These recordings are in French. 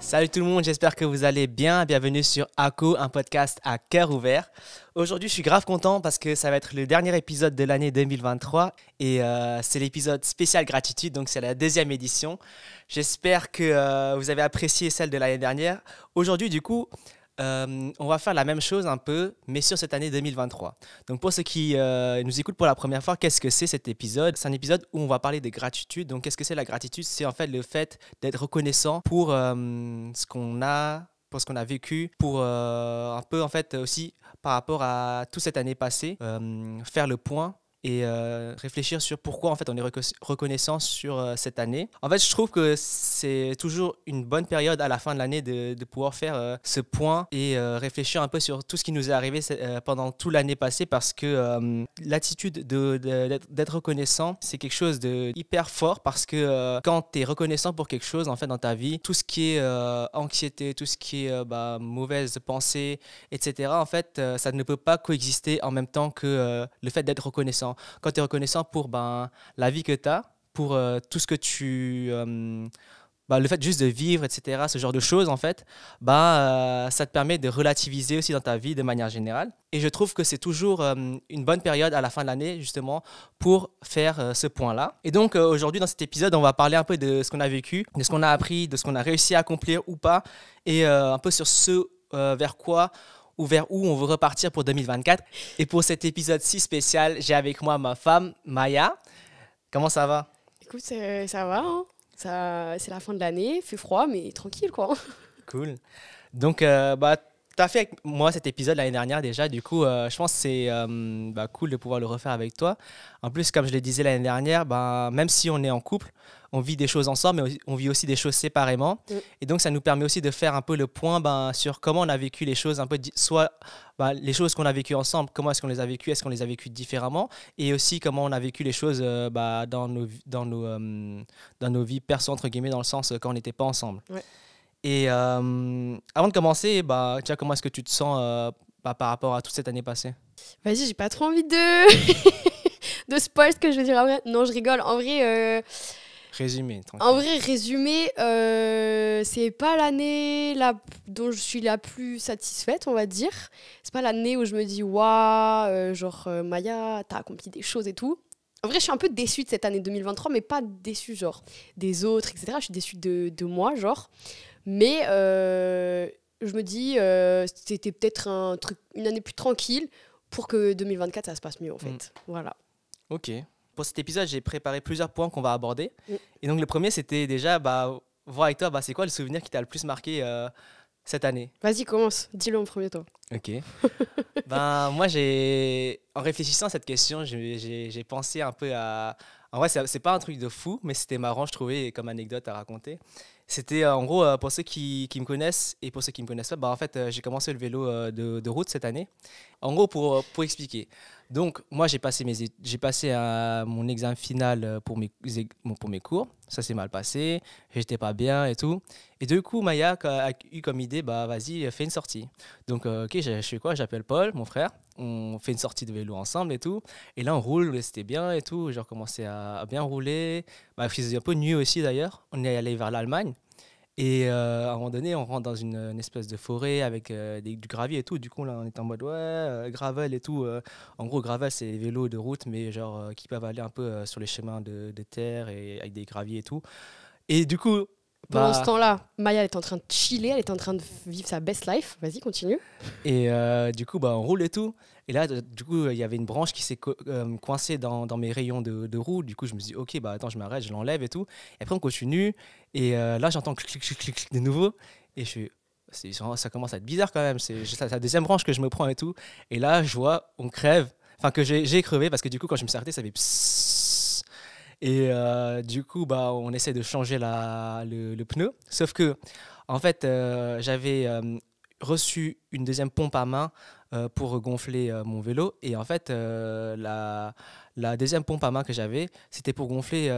Salut tout le monde, j'espère que vous allez bien. Bienvenue sur ACO, un podcast à cœur ouvert. Aujourd'hui, je suis grave content parce que ça va être le dernier épisode de l'année 2023 et c'est l'épisode spécial gratitude, donc c'est la deuxième édition. J'espère que vous avez apprécié celle de l'année dernière. Aujourd'hui, du coup, on va faire la même chose un peu, mais sur cette année 2023. Donc pour ceux qui nous écoutent pour la première fois, qu'est-ce que c'est cet épisode? C'est un épisode où on va parler de gratitude. Donc qu'est-ce que c'est la gratitude? C'est en fait le fait d'être reconnaissant pour ce qu'on a, pour ce qu'on a vécu, pour un peu en fait aussi par rapport à toute cette année passée, faire le point et réfléchir sur pourquoi en fait on est reconnaissant sur cette année. En fait, je trouve que c'est toujours une bonne période à la fin de l'année de pouvoir faire ce point et réfléchir un peu sur tout ce qui nous est arrivé pendant toute l'année passée, parce que l'attitude d'être reconnaissant, c'est quelque chose de hyper fort, parce que quand tu es reconnaissant pour quelque chose en fait dans ta vie, tout ce qui est anxiété, tout ce qui est mauvaise pensée, etc., en fait, ça ne peut pas coexister en même temps que le fait d'être reconnaissant. Quand tu es reconnaissant pour la vie que tu as, pour tout ce que tu... le fait juste de vivre, etc., ce genre de choses, en fait, ça te permet de relativiser aussi dans ta vie de manière générale. Et je trouve que c'est toujours une bonne période à la fin de l'année, justement, pour faire ce point-là. Et donc, aujourd'hui, dans cet épisode, on va parler un peu de ce qu'on a vécu, de ce qu'on a appris, de ce qu'on a réussi à accomplir ou pas, et un peu sur ce vers quoi ou vers où on veut repartir pour 2024. Et pour cet épisode si spécial, j'ai avec moi ma femme, Maya. Comment ça va? Écoute, ça va, hein. C'est la fin de l'année, il fait froid, mais tranquille, quoi. Cool. Donc, tu as fait avec moi cet épisode l'année dernière déjà. Du coup, je pense que c'est cool de pouvoir le refaire avec toi. En plus, comme je le disais l'année dernière, même si on est en couple, on vit des choses ensemble, mais on vit aussi des choses séparément. Et donc, ça nous permet aussi de faire un peu le point sur comment on a vécu les choses, un peu soit les choses qu'on a vécues ensemble, comment est-ce qu'on les a vécues, est-ce qu'on les a vécues différemment, et aussi comment on a vécu les choses dans nos vies perso, entre guillemets, dans le sens quand on n'était pas ensemble. Ouais. Et avant de commencer, tiens, comment est-ce que tu te sens par rapport à toute cette année passée? Vas-y, j'ai pas trop envie de de spoil ce que je veux dire après. Non, je rigole. En vrai, Résumé, tranquille. résumé, c'est pas l'année dont je suis la plus satisfaite, on va dire. C'est pas l'année où je me dis, waouh, Maya, t'as accompli des choses et tout. En vrai, je suis un peu déçue de cette année 2023, mais pas déçue, genre, des autres, etc. Je suis déçue de moi, genre. Mais je me dis, c'était peut-être une année plus tranquille pour que 2024, ça se passe mieux, en fait. Voilà. Ok. Pour cet épisode, j'ai préparé plusieurs points qu'on va aborder. Et donc, le premier, c'était déjà voir avec toi, c'est quoi le souvenir qui t'a le plus marqué cette année? Vas-y, commence. Dis-le en premier, toi. Ok. Moi, en réfléchissant à cette question, j'ai pensé un peu à... En vrai, c'est pas un truc de fou, mais c'était marrant, je trouvais, comme anecdote à raconter. C'était en gros, pour ceux qui me connaissent et pour ceux qui ne me connaissent pas, en fait, j'ai commencé le vélo de route cette année. En gros, pour expliquer. Donc, moi, j'ai passé mon examen final pour mes cours. Ça s'est mal passé, j'étais pas bien et tout. Et du coup, Maya a eu comme idée, vas-y, fais une sortie. Donc, ok, je fais quoi? J'appelle Paul, mon frère. On fait une sortie de vélo ensemble et tout. Et là, on roule, c'était bien et tout. J'ai recommencé à bien rouler. Il faisait un peu nuit aussi d'ailleurs. On est allé vers l'Allemagne. Et à un moment donné, on rentre dans une espèce de forêt avec du gravier et tout. Du coup, là, on est en mode, gravel et tout. En gros, gravel, c'est les vélos de route, mais genre qui peuvent aller un peu sur les chemins de terre et avec des graviers et tout. Et du coup... Pendant ce temps-là, Maya, elle est en train de chiller, elle est en train de vivre sa best life. Vas-y, continue. Et du coup, on roule et tout. Et là, du coup, il y avait une branche qui s'est coincée dans mes rayons de roue. Du coup, je me suis dit, ok, attends, je m'arrête, je l'enlève et tout. Et après, on continue. Et là, j'entends clic, clic, clic, clic de nouveau. Et ça commence à être bizarre quand même. C'est la deuxième branche que je me prends et tout. Et là, je vois, on crève. Enfin, que j'ai crevé parce que du coup, quand je me suis arrêté, ça fait psss. Et du coup, on essaie de changer le pneu. Sauf que, en fait, j'avais reçu une deuxième pompe à main pour gonfler mon vélo. Et en fait, la deuxième pompe à main que j'avais, c'était pour gonfler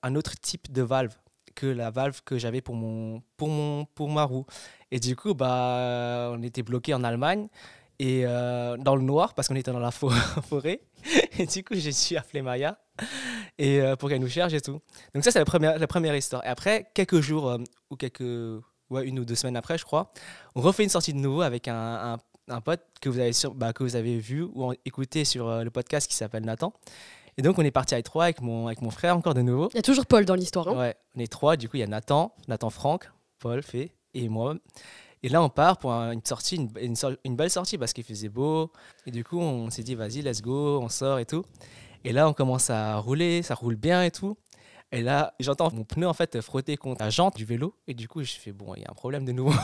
un autre type de valve que la valve que j'avais pour ma roue. Et du coup, on était bloqué en Allemagne. Et dans le noir, parce qu'on était dans la forêt. Et du coup, j'ai su appeler Maya pour qu'elle nous cherche et tout. Donc ça, c'est la première histoire. Et après, quelques jours ou quelques ouais, 1 ou 2 semaines après, je crois, on refait une sortie de nouveau avec un pote que vous avez vu ou écouté sur le podcast qui s'appelle Nathan. Et donc, on est parti avec 3, avec mon frère encore de nouveau. Il y a toujours Paul dans l'histoire. Hein. Ouais, on est 3, du coup, il y a Nathan, Franck, Paul, Fé et moi. Et là, on part pour une sortie, une belle sortie parce qu'il faisait beau. Et du coup, on s'est dit, vas-y, let's go, on sort et tout. Et là, on commence à rouler, ça roule bien et tout. Et là, j'entends mon pneu en fait frotter contre la jante du vélo. Et du coup, je fais, bon, il y a un problème de nouveau.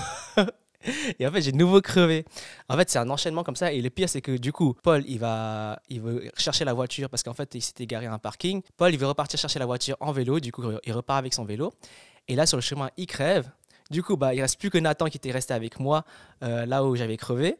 Et en fait, j'ai de nouveau crevé. En fait, c'est un enchaînement comme ça. Et le pire, c'est que du coup, Paul, il veut chercher la voiture parce qu'en fait, il s'était garé à un parking. Paul, il veut repartir chercher la voiture en vélo. Du coup, il repart avec son vélo. Et là, sur le chemin, il crève. Du coup, il ne reste plus que Nathan qui était resté avec moi là où j'avais crevé.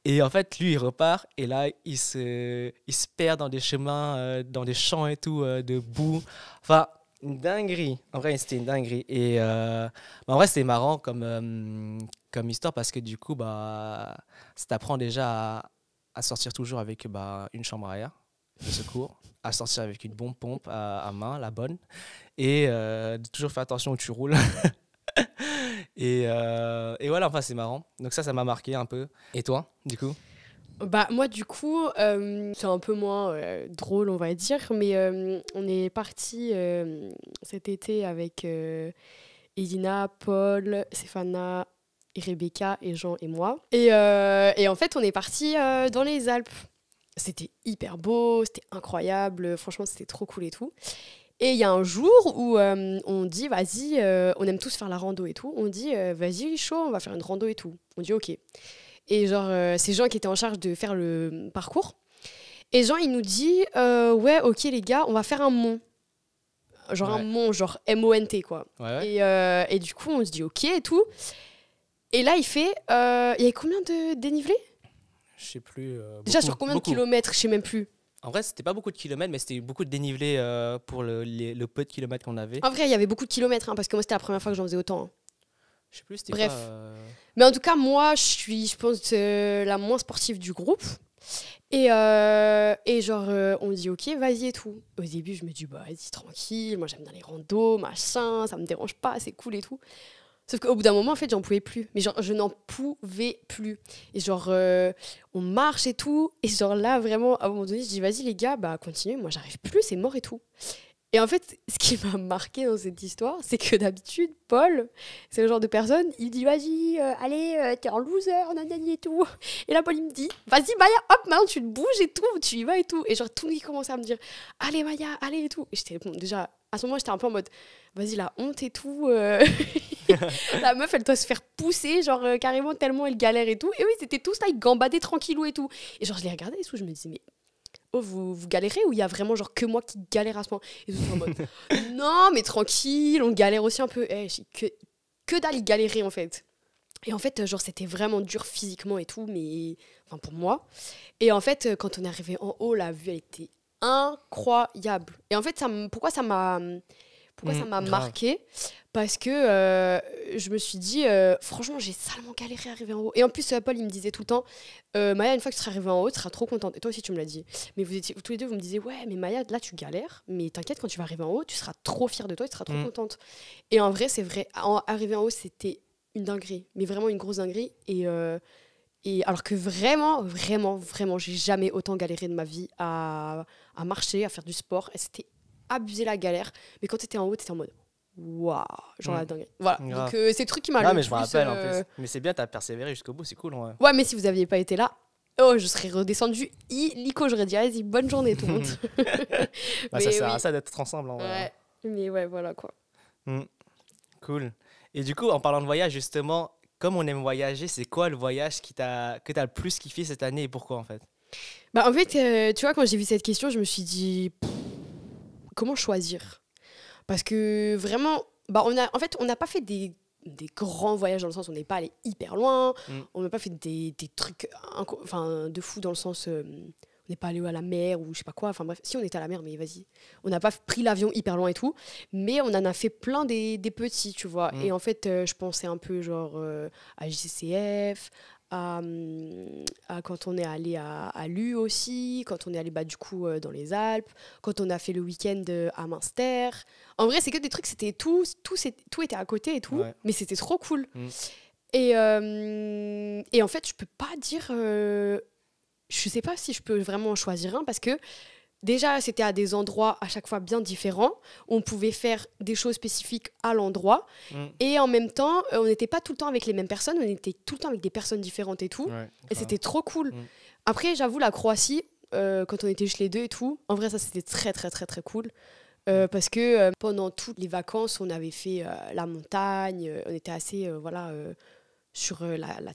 Et en fait, lui, il repart. Et là, il se perd dans des chemins, dans des champs et tout, de boue. Enfin, une dinguerie. En vrai, c'était une dinguerie. Et en vrai, c'était marrant comme histoire parce que du coup, ça t'apprend déjà à sortir toujours avec une chambre arrière de secours, à sortir avec une bonne pompe à main, la bonne, et de toujours faire attention où tu roules. et voilà, enfin, c'est marrant. Donc ça m'a marqué un peu. Et toi, du coup? Moi, du coup, c'est un peu moins drôle, on va dire, mais on est parti cet été avec Elina, Paul, Stéphana, et Rebecca, et Jean et moi. Et en fait, on est parti dans les Alpes. C'était hyper beau, c'était incroyable, franchement, c'était trop cool et tout. Et il y a un jour où on dit, vas-y, on aime tous faire la rando et tout, on dit, vas-y, chaud, on va faire une rando et tout. On dit, ok. Et genre, c'est Jean qui était en charge de faire le parcours. Et Jean, il nous dit, ouais, ok les gars, on va faire un mont. Genre un mont, genre M-O-N-T, quoi. Ouais. Et du coup, on se dit, ok et tout. Et là, il fait, il y a combien de dénivelé? Je sais plus. Déjà, sur combien de kilomètres? Je sais même plus. En vrai, c'était pas beaucoup de kilomètres, mais c'était beaucoup de dénivelé pour le peu de kilomètres qu'on avait. En vrai, il y avait beaucoup de kilomètres, hein, parce que moi, c'était la première fois que j'en faisais autant. Hein. Je sais plus, c'était Bref. pas... Mais en tout cas, moi, je pense, la moins sportive du groupe. Et genre, on dit, ok, vas-y et tout. Au début, je me dis, vas-y, tranquille, moi, j'aime bien les randos, machin, ça me dérange pas, c'est cool et tout. Sauf qu'au bout d'un moment, en fait, j'en pouvais plus. Mais genre, je n'en pouvais plus. Et genre, on marche et tout. Et genre là, vraiment, à un moment donné, je dis, vas-y les gars, continuez, moi, j'arrive plus, c'est mort et tout. Et en fait, ce qui m'a marqué dans cette histoire, c'est que d'habitude, Paul, c'est le genre de personne, il dit, vas-y, allez, t'es un loser, nanani et tout. Et là, Paul, il me dit, vas-y, Maya, hop, maintenant, tu te bouges et tout, tu y vas et tout. Et genre, tout le monde commençait à me dire, allez, Maya, allez et tout. Et j'étais, bon, déjà, à ce moment, j'étais un peu en mode, vas-y, la honte et tout. La meuf, elle doit se faire pousser, genre, carrément, tellement elle galère et tout. Et oui, c'était tous là, ils gambadaient tranquillou et tout. Et genre, je les regardais et tout, je me disais, mais oh, vous galérez ou il y a vraiment genre que moi qui galère à ce moment? Et tout en mode, non, mais tranquille, on galère aussi un peu. Que dalle galérer en fait. Et en fait, genre, c'était vraiment dur physiquement et tout, mais enfin pour moi. Et en fait, quand on est arrivé en haut, la vue, elle était incroyable. Et en fait, pourquoi ça m'a marqué? Parce que je me suis dit, franchement, j'ai salement galéré à arriver en haut. Et en plus, Paul, il me disait tout le temps, Maya, une fois que tu seras arrivée en haut, tu seras trop contente. Et toi aussi, tu me l'as dit. Mais tous les deux, vous me disiez, ouais, mais Maya, là, tu galères. Mais t'inquiète, quand tu vas arriver en haut, tu seras trop fière de toi et tu seras trop contente. Et en vrai, c'est vrai. Arriver en haut, c'était une dinguerie. Mais vraiment une grosse dinguerie. Et alors que vraiment, vraiment, vraiment, j'ai jamais autant galéré de ma vie à marcher, à faire du sport. Et c'était abusé la galère. Mais quand t'étais en haut, t'étais en mode waouh, genre la dingue. Voilà, donc c'est le truc qui m'a mais je me rappelle en plus. Mais c'est bien, t'as persévéré jusqu'au bout, c'est cool. Ouais, mais si vous aviez pas été là, oh, je serais redescendue illico, j'aurais dit vas-y, bonne journée tout le monde. Ça sert à ça d'être ensemble en vrai. Ouais, mais ouais, voilà quoi. Cool. Et du coup, en parlant de voyage, justement, comme on aime voyager, c'est quoi le voyage que t'as le plus kiffé cette année et pourquoi en fait? En fait, tu vois, quand j'ai vu cette question, je me suis dit comment choisir? Parce que vraiment, on n'a pas fait des grands voyages dans le sens où on n'est pas allé hyper loin. On n'a pas fait des trucs de fou dans le sens on n'est pas allé à la mer ou je sais pas quoi. Enfin bref, si on était à la mer, mais vas-y. On n'a pas pris l'avion hyper loin et tout. Mais on en a fait plein des petits, tu vois. Et en fait, je pensais un peu genre à JCF, quand on est allé à Lue aussi, quand on est allé du coup dans les Alpes, quand on a fait le week-end à Münster. En vrai, c'est que des trucs, c'était tout était à côté et tout, Ouais. mais c'était trop cool. Mm. Et en fait, je peux pas dire... je sais pas si je peux vraiment en choisir un parce que déjà, c'était à des endroits à chaque fois bien différents. On pouvait faire des choses spécifiques à l'endroit. Mm. Et en même temps, on n'était pas tout le temps avec les mêmes personnes. On était tout le temps avec des personnes différentes et tout. Ouais, Et c'était trop cool. Mm. Après, j'avoue, la Croatie, quand on était juste les deux et tout, en vrai, ça, c'était très, très, très, très cool. Parce que pendant toutes les vacances, on avait fait la montagne. On était assez, sur la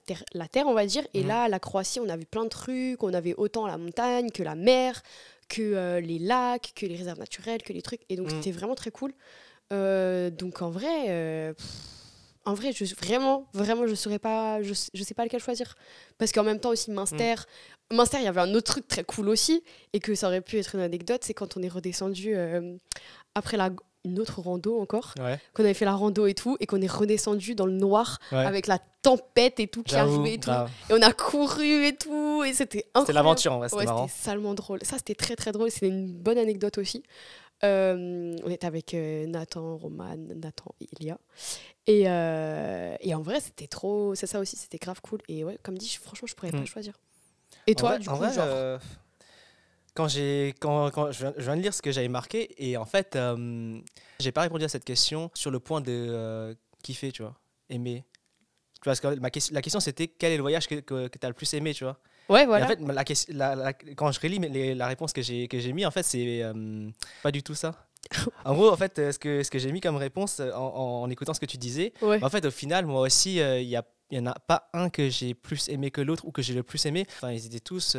terre, on va dire. Et là, la Croatie, on avait plein de trucs. On avait autant la montagne que la mer, que les lacs, que les réserves naturelles, que les trucs. Et donc, c'était vraiment très cool. Donc, en vrai, vraiment, je saurais pas, je sais pas lequel choisir. Parce qu'en même temps aussi, Münster, il y avait un autre truc très cool aussi, et que ça aurait pu être une anecdote, c'est quand on est redescendu après une autre rando encore, qu'on avait fait la rando et tout, et qu'on est redescendu dans le noir avec la tempête et tout qui arrivait et tout. Et on a couru et tout, et c'était incroyable. C'était l'aventure en vrai, c'était marrant. C'était salement drôle. Ça, c'était très très drôle, c'était une bonne anecdote aussi. On était avec Nathan, Roman, Nathan et Elia. Et en vrai, c'était trop... C'est ça aussi, c'était grave cool. Et ouais, comme dit, franchement, je pourrais pas choisir. Et toi, du coup, genre... Quand je viens de lire ce que j'avais marqué, et en fait, j'ai pas répondu à cette question sur le point de kiffer, tu vois, aimer. Tu vois, parce que la question c'était quel est le voyage que tu as le plus aimé, tu vois. Ouais, voilà. Et en fait, quand je relis la réponse que j'ai mis, en fait, c'est pas du tout ça. En gros, en fait, ce que j'ai mis comme réponse en écoutant ce que tu disais, en fait, au final, moi aussi, il y en a pas un que j'ai plus aimé que l'autre ou que j'ai le plus aimé. Enfin, ils étaient tous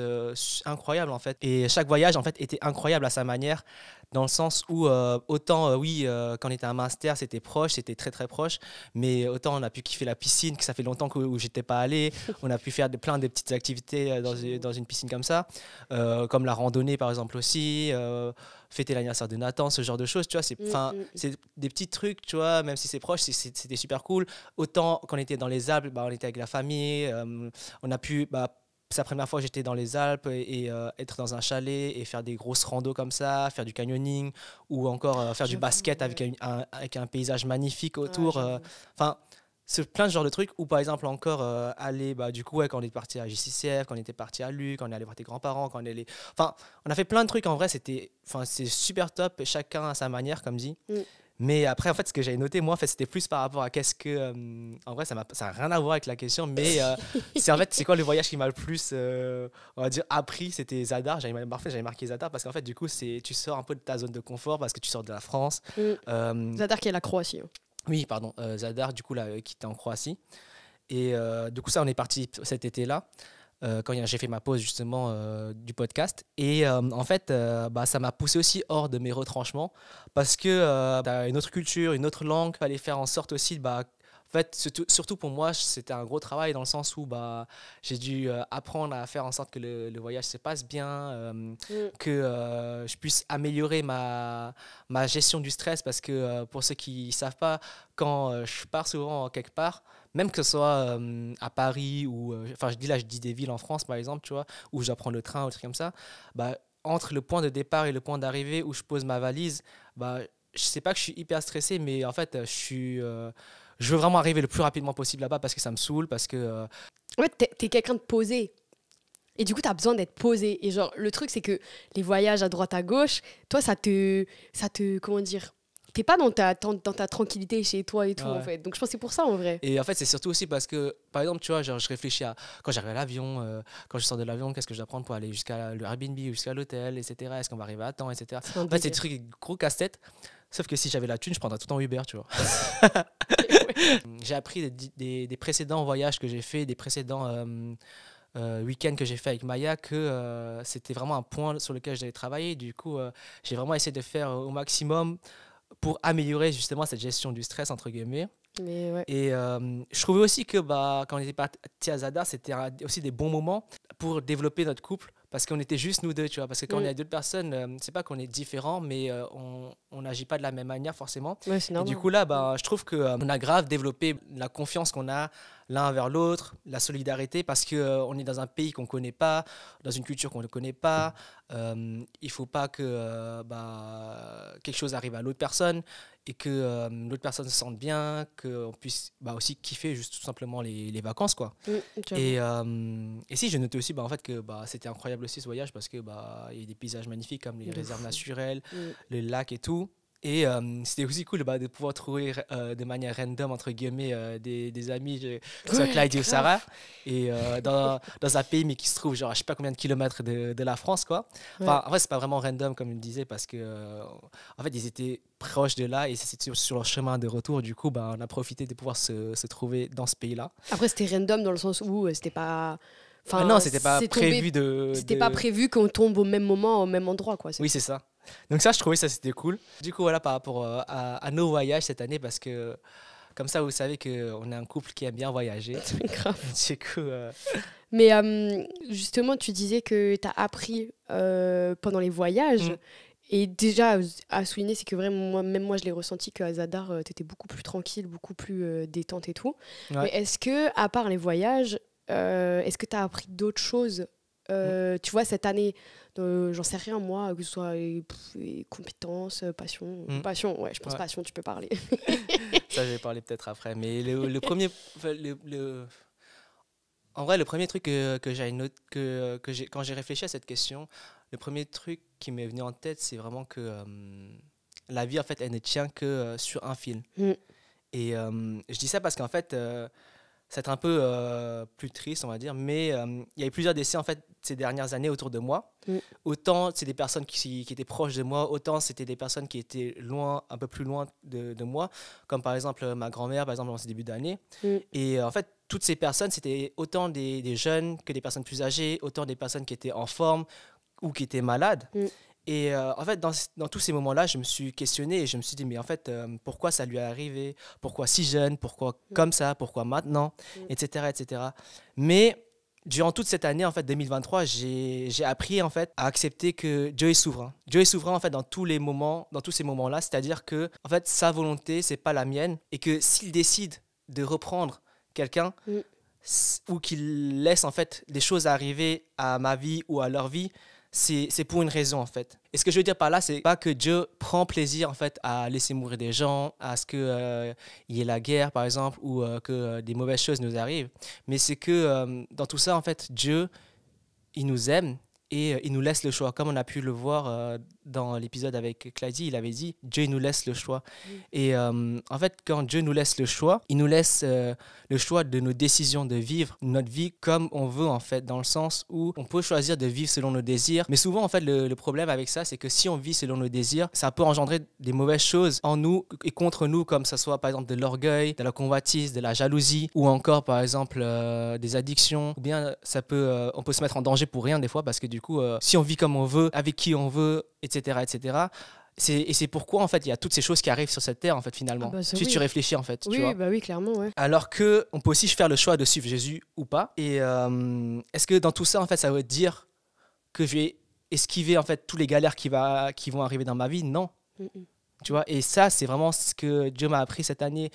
incroyables en fait. Et chaque voyage en fait était incroyable à sa manière, dans le sens où autant quand on était à Münster, c'était proche, c'était très très proche, mais autant on a pu kiffer la piscine, que ça fait longtemps où j'étais pas allé. On a pu faire plein de petites activités dans une piscine comme ça, comme la randonnée par exemple aussi. Fêter l'anniversaire de Nathan, ce genre de choses, tu vois, c'est des petits trucs, tu vois, même si c'est proche, c'était super cool. Autant quand on était dans les Alpes, on était avec la famille, on a pu, c'est la première fois que j'étais dans les Alpes et être dans un chalet et faire des grosses randos comme ça, faire du canyoning ou encore faire du basket avec un paysage magnifique autour. Enfin, c'est plein de genres de trucs. Ou par exemple encore aller, du coup, quand on est parti à JCCF, quand on était parti à Luc, quand on est allé voir tes grands-parents, quand on est allé... Enfin, on a fait plein de trucs en vrai, c'est super top, chacun à sa manière, comme dit. Mais après, en fait, ce que j'avais noté, moi, en fait, c'était plus par rapport à qu'est-ce que... en vrai, ça n'a rien à voir avec la question, mais c'est quoi le voyage qui m'a le plus, on va dire, appris. C'était Zadar. J'avais marqué Zadar parce qu'en fait, du coup, tu sors un peu de ta zone de confort parce que tu sors de la France. Zadar qui est la Croatie. Oui, pardon. Zadar, du coup, là, qui était en Croatie. Et du coup, ça, on est parti cet été-là. Quand j'ai fait ma pause justement du podcast et en fait ça m'a poussé aussi hors de mes retranchements parce que t'as une autre culture, une autre langue, il fallait faire en sorte aussi en fait, surtout pour moi, c'était un gros travail dans le sens où j'ai dû apprendre à faire en sorte que le voyage se passe bien, que je puisse améliorer ma gestion du stress parce que pour ceux qui ne savent pas, quand je pars souvent quelque part, même que ce soit à Paris ou... Enfin, je dis des villes en France, par exemple, tu vois, où je dois prendre le train ou des trucs comme ça, entre le point de départ et le point d'arrivée où je pose ma valise, je sais pas que je suis hyper stressé, mais en fait, je veux vraiment arriver le plus rapidement possible là-bas parce que ça me saoule, parce que... En fait, t'es quelqu'un de posé. Et du coup, t'as besoin d'être posé. Et genre, le truc, c'est que les voyages à droite, à gauche, toi, ça te comment dire, t'es pas dans ta tranquillité chez toi et tout, en fait. Donc, je pense que c'est pour ça, en vrai. Et en fait, c'est surtout aussi parce que, par exemple, tu vois, genre, je réfléchis à quand j'arrive à l'avion, quand je sors de l'avion, qu'est-ce que je dois prendre pour aller jusqu'à le Airbnb, jusqu'à l'hôtel, etc. Est-ce qu'on va arriver à temps, etc. En fait, c'est des trucs gros casse-tête. Sauf que si j'avais la thune, je prendrais tout en Uber, tu vois. J'ai appris des précédents voyages que j'ai fait, des précédents week-end que j'ai fait avec Maya, que c'était vraiment un point sur lequel j'avais travaillé. Du coup, j'ai vraiment essayé de faire au maximum pour améliorer justement cette gestion du stress, entre guillemets. Mais ouais. Et je trouvais aussi que quand on était parti à Zadar, c'était aussi des bons moments pour développer notre couple, parce qu'on était juste nous deux, tu vois. Parce que quand on est d'autres personnes, c'est pas qu'on est différents, mais on n'agit pas de la même manière forcément. Ouais, c'est normal. Et du coup là, je trouve qu'on a grave développé la confiance qu'on a l'un vers l'autre, la solidarité, parce qu'on est dans un pays qu'on ne connaît pas, dans une culture qu'on ne connaît pas. Il ne faut pas que quelque chose arrive à l'autre personne et que l'autre personne se sente bien, qu'on puisse aussi kiffer juste tout simplement les vacances, quoi. Et si, j'ai noté aussi en fait, que c'était incroyable aussi ce voyage parce qu'il y a des paysages magnifiques comme les réserves naturelles, le lac et tout. Et c'était aussi cool de pouvoir trouver de manière random, entre guillemets, des amis, que ce soit Clyde ou Sarah, et dans un pays mais qui se trouve genre, je sais pas combien de kilomètres de la France, quoi. Enfin, en vrai, c'est pas vraiment random comme il me disait parce que en fait, ils étaient proches de là et c'était sur leur chemin de retour. Du coup, on a profité de pouvoir se trouver dans ce pays-là. Après, c'était random dans le sens où c'était pas... Enfin, non, c'était pas prévu C'était pas prévu qu'on tombe au même moment, au même endroit, quoi. Oui, c'est ça. Donc ça, je trouvais ça, c'était cool. Du coup, voilà, par rapport à nos voyages cette année, parce que comme ça, vous savez qu'on est un couple qui aime bien voyager. Grave. Du coup... Mais justement, tu disais que tu as appris pendant les voyages. Et déjà, à souligner, c'est que vraiment, même moi, je l'ai ressenti qu'à Zadar, tu étais beaucoup plus tranquille, beaucoup plus détente et tout. Ouais. Mais est-ce que, à part les voyages, est-ce que tu as appris d'autres choses tu vois, cette année, j'en sais rien, moi, que ce soit compétences, passion. Passion, ouais, je pense passion, tu peux parler. Ça, je vais parler peut-être après. Mais le premier... En vrai, le premier truc quand j'ai réfléchi à cette question, le premier truc qui m'est venu en tête, c'est vraiment que la vie, en fait, elle ne tient que sur un fil. Et je dis ça parce qu'en fait... c'est un peu plus triste, on va dire, mais il y a eu plusieurs décès en fait ces dernières années autour de moi. Autant c'est des personnes qui étaient proches de moi, autant c'était des personnes qui étaient loin, un peu plus loin de moi, comme par exemple ma grand-mère, par exemple, dans ces débuts d'année. Et en fait, toutes ces personnes, c'était autant des jeunes que des personnes plus âgées, autant des personnes qui étaient en forme ou qui étaient malades. Et en fait, dans tous ces moments-là, je me suis questionné et je me suis dit, mais en fait, pourquoi ça lui est arrivé? Pourquoi si jeune? Pourquoi comme ça? Pourquoi maintenant? Etc., etc. Mais durant toute cette année, en fait, 2023, j'ai appris, en fait, à accepter que Dieu est souverain. Dieu est souverain, en fait, dans tous ces moments-là. C'est-à-dire que, en fait, sa volonté, c'est pas la mienne. Et que s'il décide de reprendre quelqu'un, ou qu'il laisse, en fait, des choses arriver à ma vie ou à leur vie, c'est pour une raison, en fait. Et ce que je veux dire par là, c'est pas que Dieu prend plaisir, en fait, à laisser mourir des gens, à ce qu'il y ait la guerre, par exemple, ou que des mauvaises choses nous arrivent. Mais c'est que dans tout ça, en fait, Dieu, il nous aime et il nous laisse le choix. Comme on a pu le voir dans l'épisode avec Claudie, il avait dit, Dieu, il nous laisse le choix. Et en fait, quand Dieu nous laisse le choix, il nous laisse le choix de nos décisions, de vivre notre vie comme on veut, en fait, dans le sens où on peut choisir de vivre selon nos désirs. Mais souvent, en fait, le problème avec ça, c'est que si on vit selon nos désirs, ça peut engendrer des mauvaises choses en nous et contre nous, comme ça soit, par exemple, de l'orgueil, de la convoitise, de la jalousie, ou encore, par exemple, des addictions. Ou bien, on peut se mettre en danger pour rien, des fois, parce que du coup, si on vit comme on veut, avec qui on veut, etc., etc., c'est pourquoi, en fait, il y a toutes ces choses qui arrivent sur cette terre, en fait, finalement. Si tu réfléchis, en fait. Oui, tu vois. Oui, clairement, ouais. Alors qu'on peut aussi faire le choix de suivre Jésus ou pas. Et est-ce que dans tout ça, en fait, ça veut dire que je vais esquiver, en fait, tous les galères qui vont arriver dans ma vie? Non. Tu vois. Et ça, c'est vraiment ce que Dieu m'a appris cette année.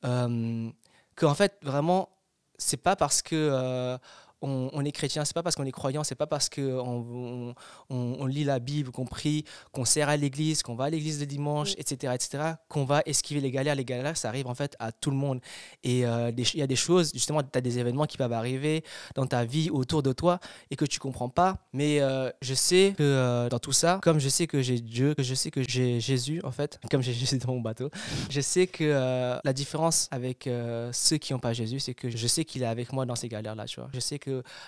Qu'en fait, vraiment, c'est pas parce que... on est chrétien, c'est pas parce qu'on est croyant, c'est pas parce qu'on on lit la Bible, qu'on prie, qu'on sert à l'église, qu'on va à l'église le dimanche, etc., qu'on va esquiver les galères. Les galères, ça arrive en fait à tout le monde. Et il y a des choses, justement, tu as des événements qui peuvent arriver dans ta vie, autour de toi, et que tu comprends pas. Mais je sais que dans tout ça, comme je sais que j'ai Dieu, que je sais que j'ai Jésus, en fait, comme j'ai Jésus dans mon bateau, je sais que la différence avec ceux qui n'ont pas Jésus, c'est que je sais qu'il est avec moi dans ces galères-là, tu vois. Je sais que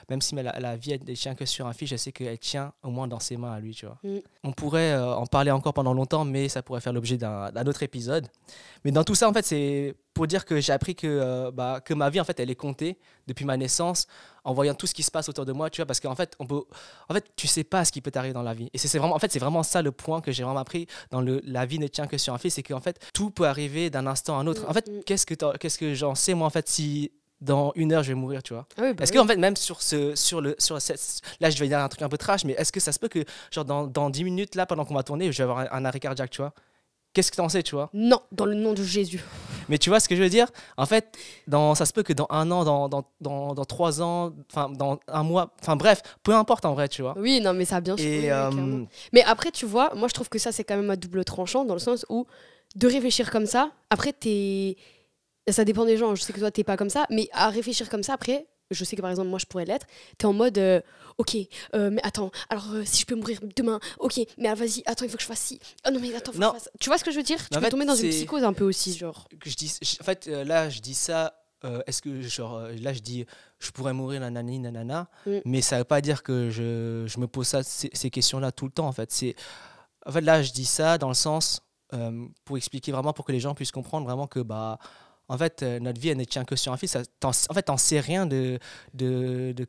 même si la vie elle tient que sur un fil, je sais qu'elle tient au moins dans ses mains à lui, tu vois. On pourrait en parler encore pendant longtemps, mais ça pourrait faire l'objet d'un autre épisode. Mais dans tout ça, en fait, c'est pour dire que j'ai appris que ma vie, en fait, elle est comptée depuis ma naissance, en voyant tout ce qui se passe autour de moi, tu vois, parce qu'en fait, tu sais pas ce qui peut t'arriver dans la vie. Et c'est vraiment ça le point que j'ai vraiment appris dans la vie ne tient que sur un fil, c'est qu'en fait, tout peut arriver d'un instant à un autre. En fait, qu'est-ce que j'en sais, moi, en fait, si dans 1 heure je vais mourir, tu vois. Est-ce qu'en fait, même là je vais dire un truc un peu trash, mais est-ce que ça se peut que genre dans 10 minutes là, pendant qu'on va tourner, je vais avoir un arrêt cardiaque, tu vois? qu'est-ce que t'en sais, tu vois? Non, dans le nom de Jésus. Mais tu vois ce que je veux dire? En fait, ça se peut que dans 1 an, dans 3 ans, enfin, dans un mois, enfin bref, peu importe en vrai, tu vois. Oui, non, mais ça a bien changé, Et clairement. Mais après, tu vois, moi, je trouve que ça, c'est quand même à double tranchant, dans le sens où de réfléchir comme ça, après, ça dépend des gens. Je sais que toi, t'es pas comme ça, mais à réfléchir comme ça, après, je sais que par exemple, moi, je pourrais l'être. T'es en mode, ok, mais attends, alors si je peux mourir demain, ok, mais vas-y, attends, il faut que je fasse ci. Oh non, mais attends, faut que Non. je fasse. Tu vois ce que je veux dire? Mais Tu en peux fait, tomber dans une c'est- psychose un peu aussi, genre. en fait, là, je dis ça. Est-ce que là je dis je pourrais mourir nanani nanana, Mm. mais ça veut pas dire que je me pose ces questions-là tout le temps en fait. En fait là je dis ça dans le sens pour expliquer vraiment pour que les gens puissent comprendre vraiment que bah en fait notre vie elle ne tient que sur un fil. En fait t'en sais rien de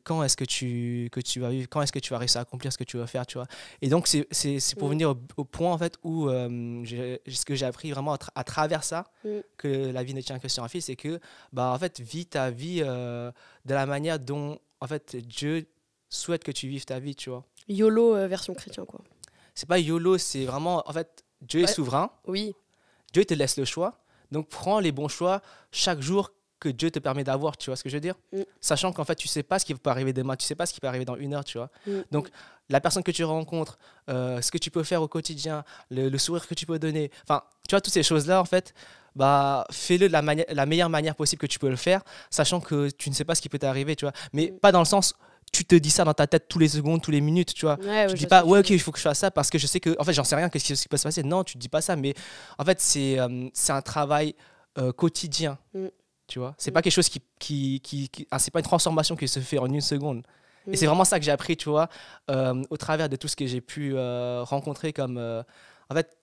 quand est-ce que tu vas vivre, quand est-ce que tu vas réussir à accomplir ce que tu vas faire, tu vois. Et donc c'est pour Mm. venir au point en fait où ce que j'ai appris vraiment à travers ça, Mm. que la vie ne tient que sur un fil, c'est que bah en fait vis ta vie de la manière dont en fait Dieu souhaite que tu vives ta vie, tu vois. YOLO version chrétien, quoi. C'est pas YOLO, c'est vraiment en fait Dieu est Ouais. souverain, Oui. Dieu te laisse le choix, donc prends les bons choix chaque jour que Dieu te permet d'avoir, tu vois ce que je veux dire. Mm. Sachant qu'en fait tu sais pas ce qui peut arriver demain, tu sais pas ce qui peut arriver dans 1 heure, tu vois. Mm. Donc la personne que tu rencontres, ce que tu peux faire au quotidien, le sourire que tu peux donner, enfin tu vois toutes ces choses là en fait, bah fais-le de la meilleure manière possible que tu peux le faire, sachant que tu ne sais pas ce qui peut t'arriver, tu vois. Mais Mm. pas dans le sens tu te dis ça dans ta tête tous les secondes, tous les minutes, tu vois. Ouais, Tu je dis vois pas ce que tu ouais veux ok dire. il faut que je fasse ça parce que je sais que en fait j'en sais rien qu'est-ce qui peut se passer. Non, tu te dis pas ça, mais en fait c'est un travail quotidien. Mm. Tu vois, c'est Mm. pas quelque chose c'est pas une transformation qui se fait en 1 seconde. Mm. Et c'est vraiment ça que j'ai appris, tu vois, au travers de tout ce que j'ai pu rencontrer comme. En fait,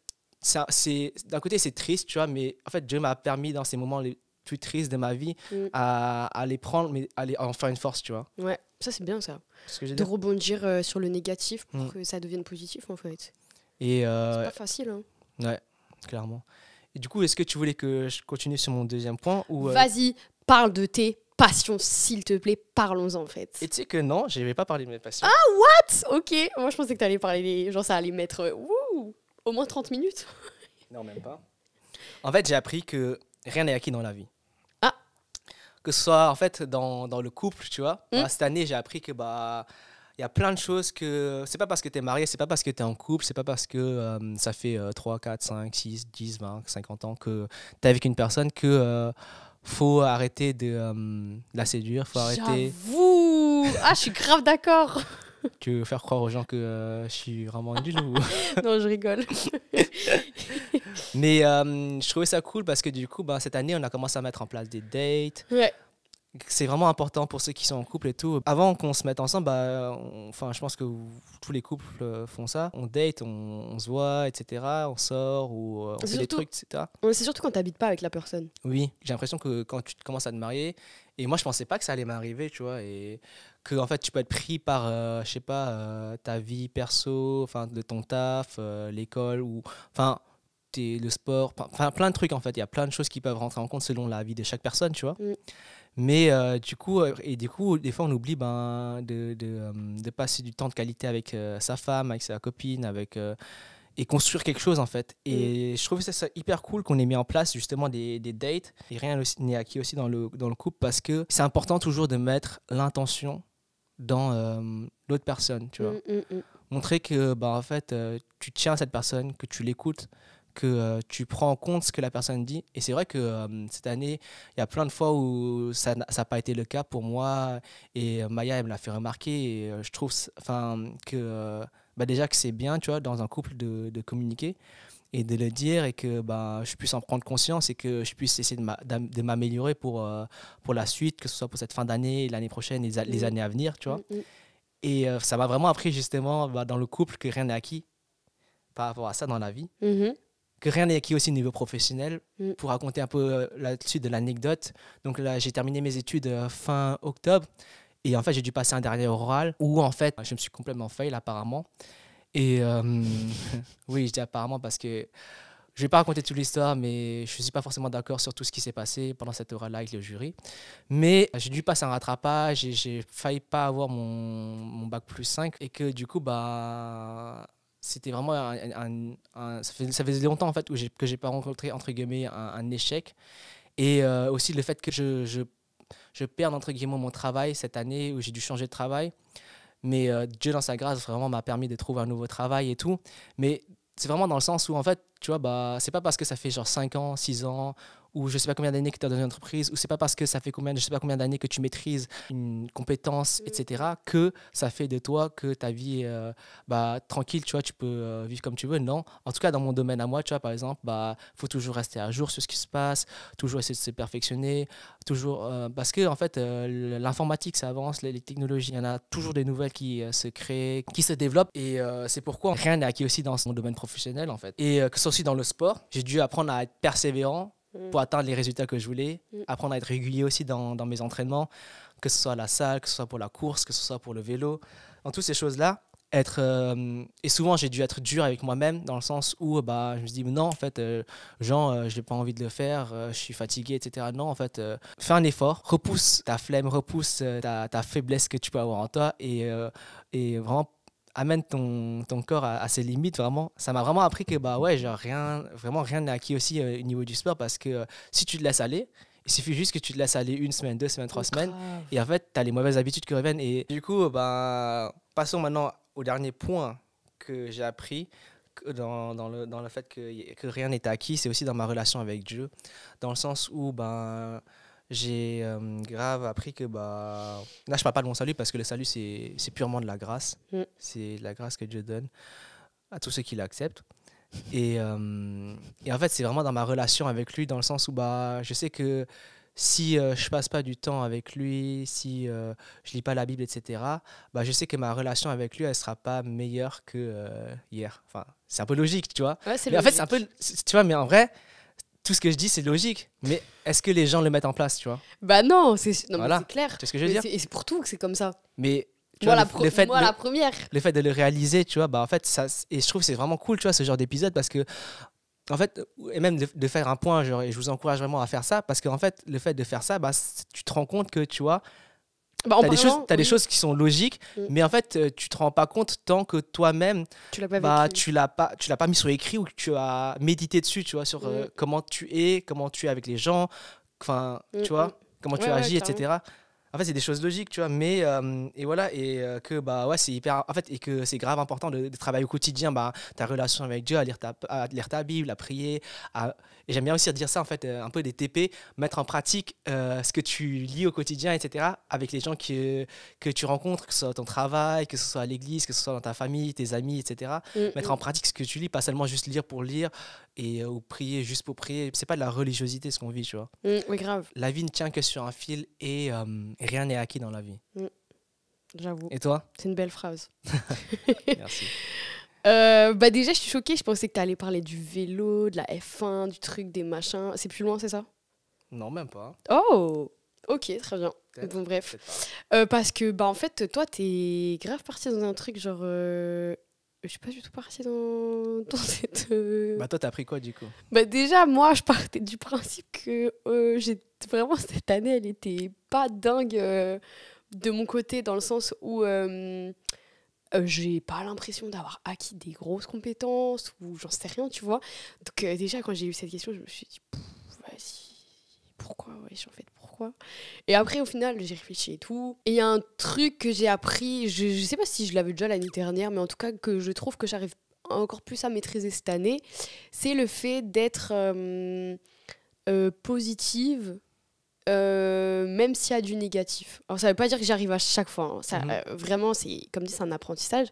d'un côté, c'est triste, tu vois, mais en fait, Dieu m'a permis dans ces moments les plus tristes de ma vie Mm. à les prendre, mais à en faire une force, tu vois. Ouais, ça c'est bien ça. C'est ce que j'ai De dit. rebondir sur le négatif pour Mm. que ça devienne positif en fait. Et C'est pas facile, hein. ouais, clairement. Et du coup, est-ce que tu voulais que je continue sur mon deuxième point ou Vas-y, parle de tes passions, s'il te plaît. Parlons-en en fait. Et tu sais que non, je vais pas parler de mes passions. Ok, moi je pensais que t'allais parler, genre ça allait mettre au moins 30 minutes. Non, même pas. En fait, j'ai appris que rien n'est acquis dans la vie. Ah. Que ce soit en fait dans le couple, tu vois. Mm. Bah, cette année, j'ai appris que bah il y a plein de choses que c'est pas parce que tu es marié, c'est pas parce que tu es en couple, c'est pas parce que ça fait 3, 4, 5, 6, 10, 20, 50 ans que tu es avec une personne que faut arrêter de la séduire, faut arrêter J'avoue. Ah, je suis grave d'accord. de faire croire aux gens que je suis vraiment nul ou... Non, je rigole. Mais je trouvais ça cool parce que du coup, bah, cette année, on a commencé à mettre en place des dates. Ouais. C'est vraiment important pour ceux qui sont en couple et tout. Avant qu'on se mette ensemble, bah, enfin, je pense que tous les couples font ça. On date, on se voit, etc. On sort ou on C'est fait des surtout- trucs, etc. Ouais, c'est surtout quand t'habites pas avec la personne. Oui, j'ai l'impression que quand tu commences à te marier, et moi je pensais pas que ça allait m'arriver, tu vois, et que en fait tu peux être pris par, je sais pas, ta vie perso, enfin de ton taf, l'école ou, enfin, le sport, enfin plein de trucs en fait. Il y a plein de choses qui peuvent rentrer en compte selon la vie de chaque personne, tu vois. Mm. Mais du coup, des fois on oublie ben, de passer du temps de qualité avec sa femme, avec sa copine, et construire quelque chose en fait. Et je trouve ça hyper cool qu'on ait mis en place justement des dates. Et rien n'est acquis aussi dans le couple parce que c'est important toujours de mettre l'intention dans l'autre personne, tu vois. Montrer que bah, en fait, tu tiens à cette personne, que tu l'écoutes, que tu prends en compte ce que la personne dit. Et c'est vrai que cette année, il y a plein de fois où ça n'a pas été le cas pour moi. Et Maya, elle me l'a fait remarquer. Et je trouve que bah déjà que c'est bien, tu vois, dans un couple de communiquer et de le dire et que bah, je puisse en prendre conscience et que je puisse essayer de m'améliorer pour la suite, que ce soit pour cette fin d'année, l'année prochaine, les années à venir, tu vois. Et ça m'a vraiment appris justement bah, dans le couple que rien n'est acquis par rapport à ça dans la vie. Que rien n'est acquis aussi au niveau professionnel. Pour raconter un peu la suite de l'anecdote, donc là j'ai terminé mes études fin octobre et en fait j'ai dû passer un dernier oral où en fait je me suis complètement fail apparemment. Et oui, je dis apparemment parce que je vais pas raconter toute l'histoire, mais je suis pas forcément d'accord sur tout ce qui s'est passé pendant cet oral-là avec le jury. Mais j'ai dû passer un rattrapage et j'ai failli pas avoir mon bac +5 et que du coup bah c'était vraiment ça faisait longtemps en fait que j'ai pas rencontré entre guillemets un échec. Et aussi le fait que je perde entre guillemets mon travail cette année où j'ai dû changer de travail. Mais Dieu dans sa grâce vraiment m'a permis de trouver un nouveau travail et tout. Mais c'est vraiment dans le sens où en fait, tu vois, bah, c'est pas parce que ça fait genre 5 ans, 6 ans, ou je sais pas combien d'années que tu es dans une entreprise, ou c'est pas parce que ça fait je sais pas combien d'années que tu maîtrises une compétence, etc., que ça fait de toi que ta vie bah, tranquille, tu vois, tu peux vivre comme tu veux. Non. En tout cas, dans mon domaine à moi, tu vois, par exemple, bah, faut toujours rester à jour sur ce qui se passe, toujours essayer de se perfectionner, toujours, parce que en fait, l'informatique, ça avance, les technologies, il y en a toujours des nouvelles qui se créent, qui se développent, et c'est pourquoi rien n'est acquis aussi dans mon domaine professionnel, en fait. Et que ce soit aussi dans le sport, j'ai dû apprendre à être persévérant pour atteindre les résultats que je voulais, apprendre à être régulier aussi dans mes entraînements, que ce soit à la salle, que ce soit pour la course, que ce soit pour le vélo, dans toutes ces choses-là. Et souvent j'ai dû être dur avec moi-même dans le sens où bah, je me dis non en fait je n'ai pas envie de le faire, je suis fatigué, etc. Non en fait fais un effort, repousse ta flemme, repousse ta faiblesse que tu peux avoir en toi, et vraiment amène ton corps à ses limites. Vraiment, ça m'a vraiment appris que bah ouais, genre vraiment rien n'est acquis aussi au niveau du sport, parce que si tu te laisses aller, il suffit juste que tu te laisses aller 1 semaine, 2 semaines, 3 semaines, et en fait tu as les mauvaises habitudes qui reviennent. Et du coup bah, passons maintenant au dernier point que j'ai appris dans le fait que rien n'est acquis. C'est aussi dans ma relation avec Dieu, dans le sens où ben j'ai grave appris que bah, là je parle pas de mon salut, parce que le salut c'est purement de la grâce, c'est de la grâce que Dieu donne à tous ceux qui l'acceptent. Et en fait c'est vraiment dans ma relation avec lui, dans le sens où bah, je sais que si je passe pas du temps avec lui, si je lis pas la Bible, etc., bah, je sais que ma relation avec lui, elle sera pas meilleure que hier. Enfin, c'est un peu logique, tu vois. Ouais, c'est mais logique. En fait, c'est un peu, tu vois, mais en vrai, tout ce que je dis, c'est logique. Mais est-ce que les gens le mettent en place, tu vois? Bah non, Voilà. mais c'est clair. Tu sais ce que je veux dire? Et c'est pour tout que c'est comme ça. Mais tu Moi, vois, la première. le fait de le réaliser, tu vois, bah en fait, ça, et je trouve que c'est vraiment cool, tu vois, ce genre d'épisode, parce que en fait, et même de faire un point, genre, et je vous encourage vraiment à faire ça, parce qu'en fait, le fait de faire ça, bah, tu te rends compte que, tu vois, Bah, t'as des choses qui sont logiques, mais en fait, tu te rends pas compte tant que toi-même, tu l'as pas bah, vécu. tu l'as pas mis sur écrit, ou que tu as médité dessus, tu vois, sur comment tu es avec les gens, enfin, tu vois, comment tu agis, etc. En fait, c'est des choses logiques, tu vois, mais et voilà, et que bah ouais, c'est hyper, en fait, et que c'est grave important de travailler au quotidien, bah, ta relation avec Dieu, à lire ta Bible, à prier, et j'aime bien aussi dire ça, en fait, un peu des TP, mettre en pratique ce que tu lis au quotidien, etc., avec les gens que tu rencontres, que ce soit ton travail, que ce soit à l'église, que ce soit dans ta famille, tes amis, etc. Mettre en pratique ce que tu lis, pas seulement juste lire pour lire, ou prier juste pour prier. C'est pas de la religiosité ce qu'on vit, tu vois. Oui, grave. La vie ne tient que sur un fil, et rien n'est acquis dans la vie. J'avoue. Et toi? C'est une belle phrase. Merci. Bah déjà, je suis choquée. Je pensais que tu allais parler du vélo, de la F1, du truc, des machins. C'est plus loin, c'est ça? Non, même pas. Oh, ok, très bien. Bon, bref. Pas. Parce que, bah, en fait, toi, t'es grave partie dans un truc genre. Je suis pas du tout partie dans cette. Bah, toi, t'as appris quoi du coup? Bah, déjà, moi, je partais du principe que vraiment, cette année, elle était pas dingue de mon côté, dans le sens où j'ai pas l'impression d'avoir acquis des grosses compétences, ou j'en sais rien, tu vois. Donc, déjà, quand j'ai eu cette question, je me suis dit, vas-y, pourquoi, en fait, pourquoi? Et après, au final, j'ai réfléchi et tout. Et il y a un truc que j'ai appris, je sais pas si je l'avais déjà l'année dernière, mais en tout cas, que je trouve que j'arrive encore plus à maîtriser cette année, c'est le fait d'être positive, même s'il y a du négatif. Alors, ça veut pas dire que j'arrive à chaque fois, hein. Ça, vraiment, c'est, comme dit, c'est un apprentissage.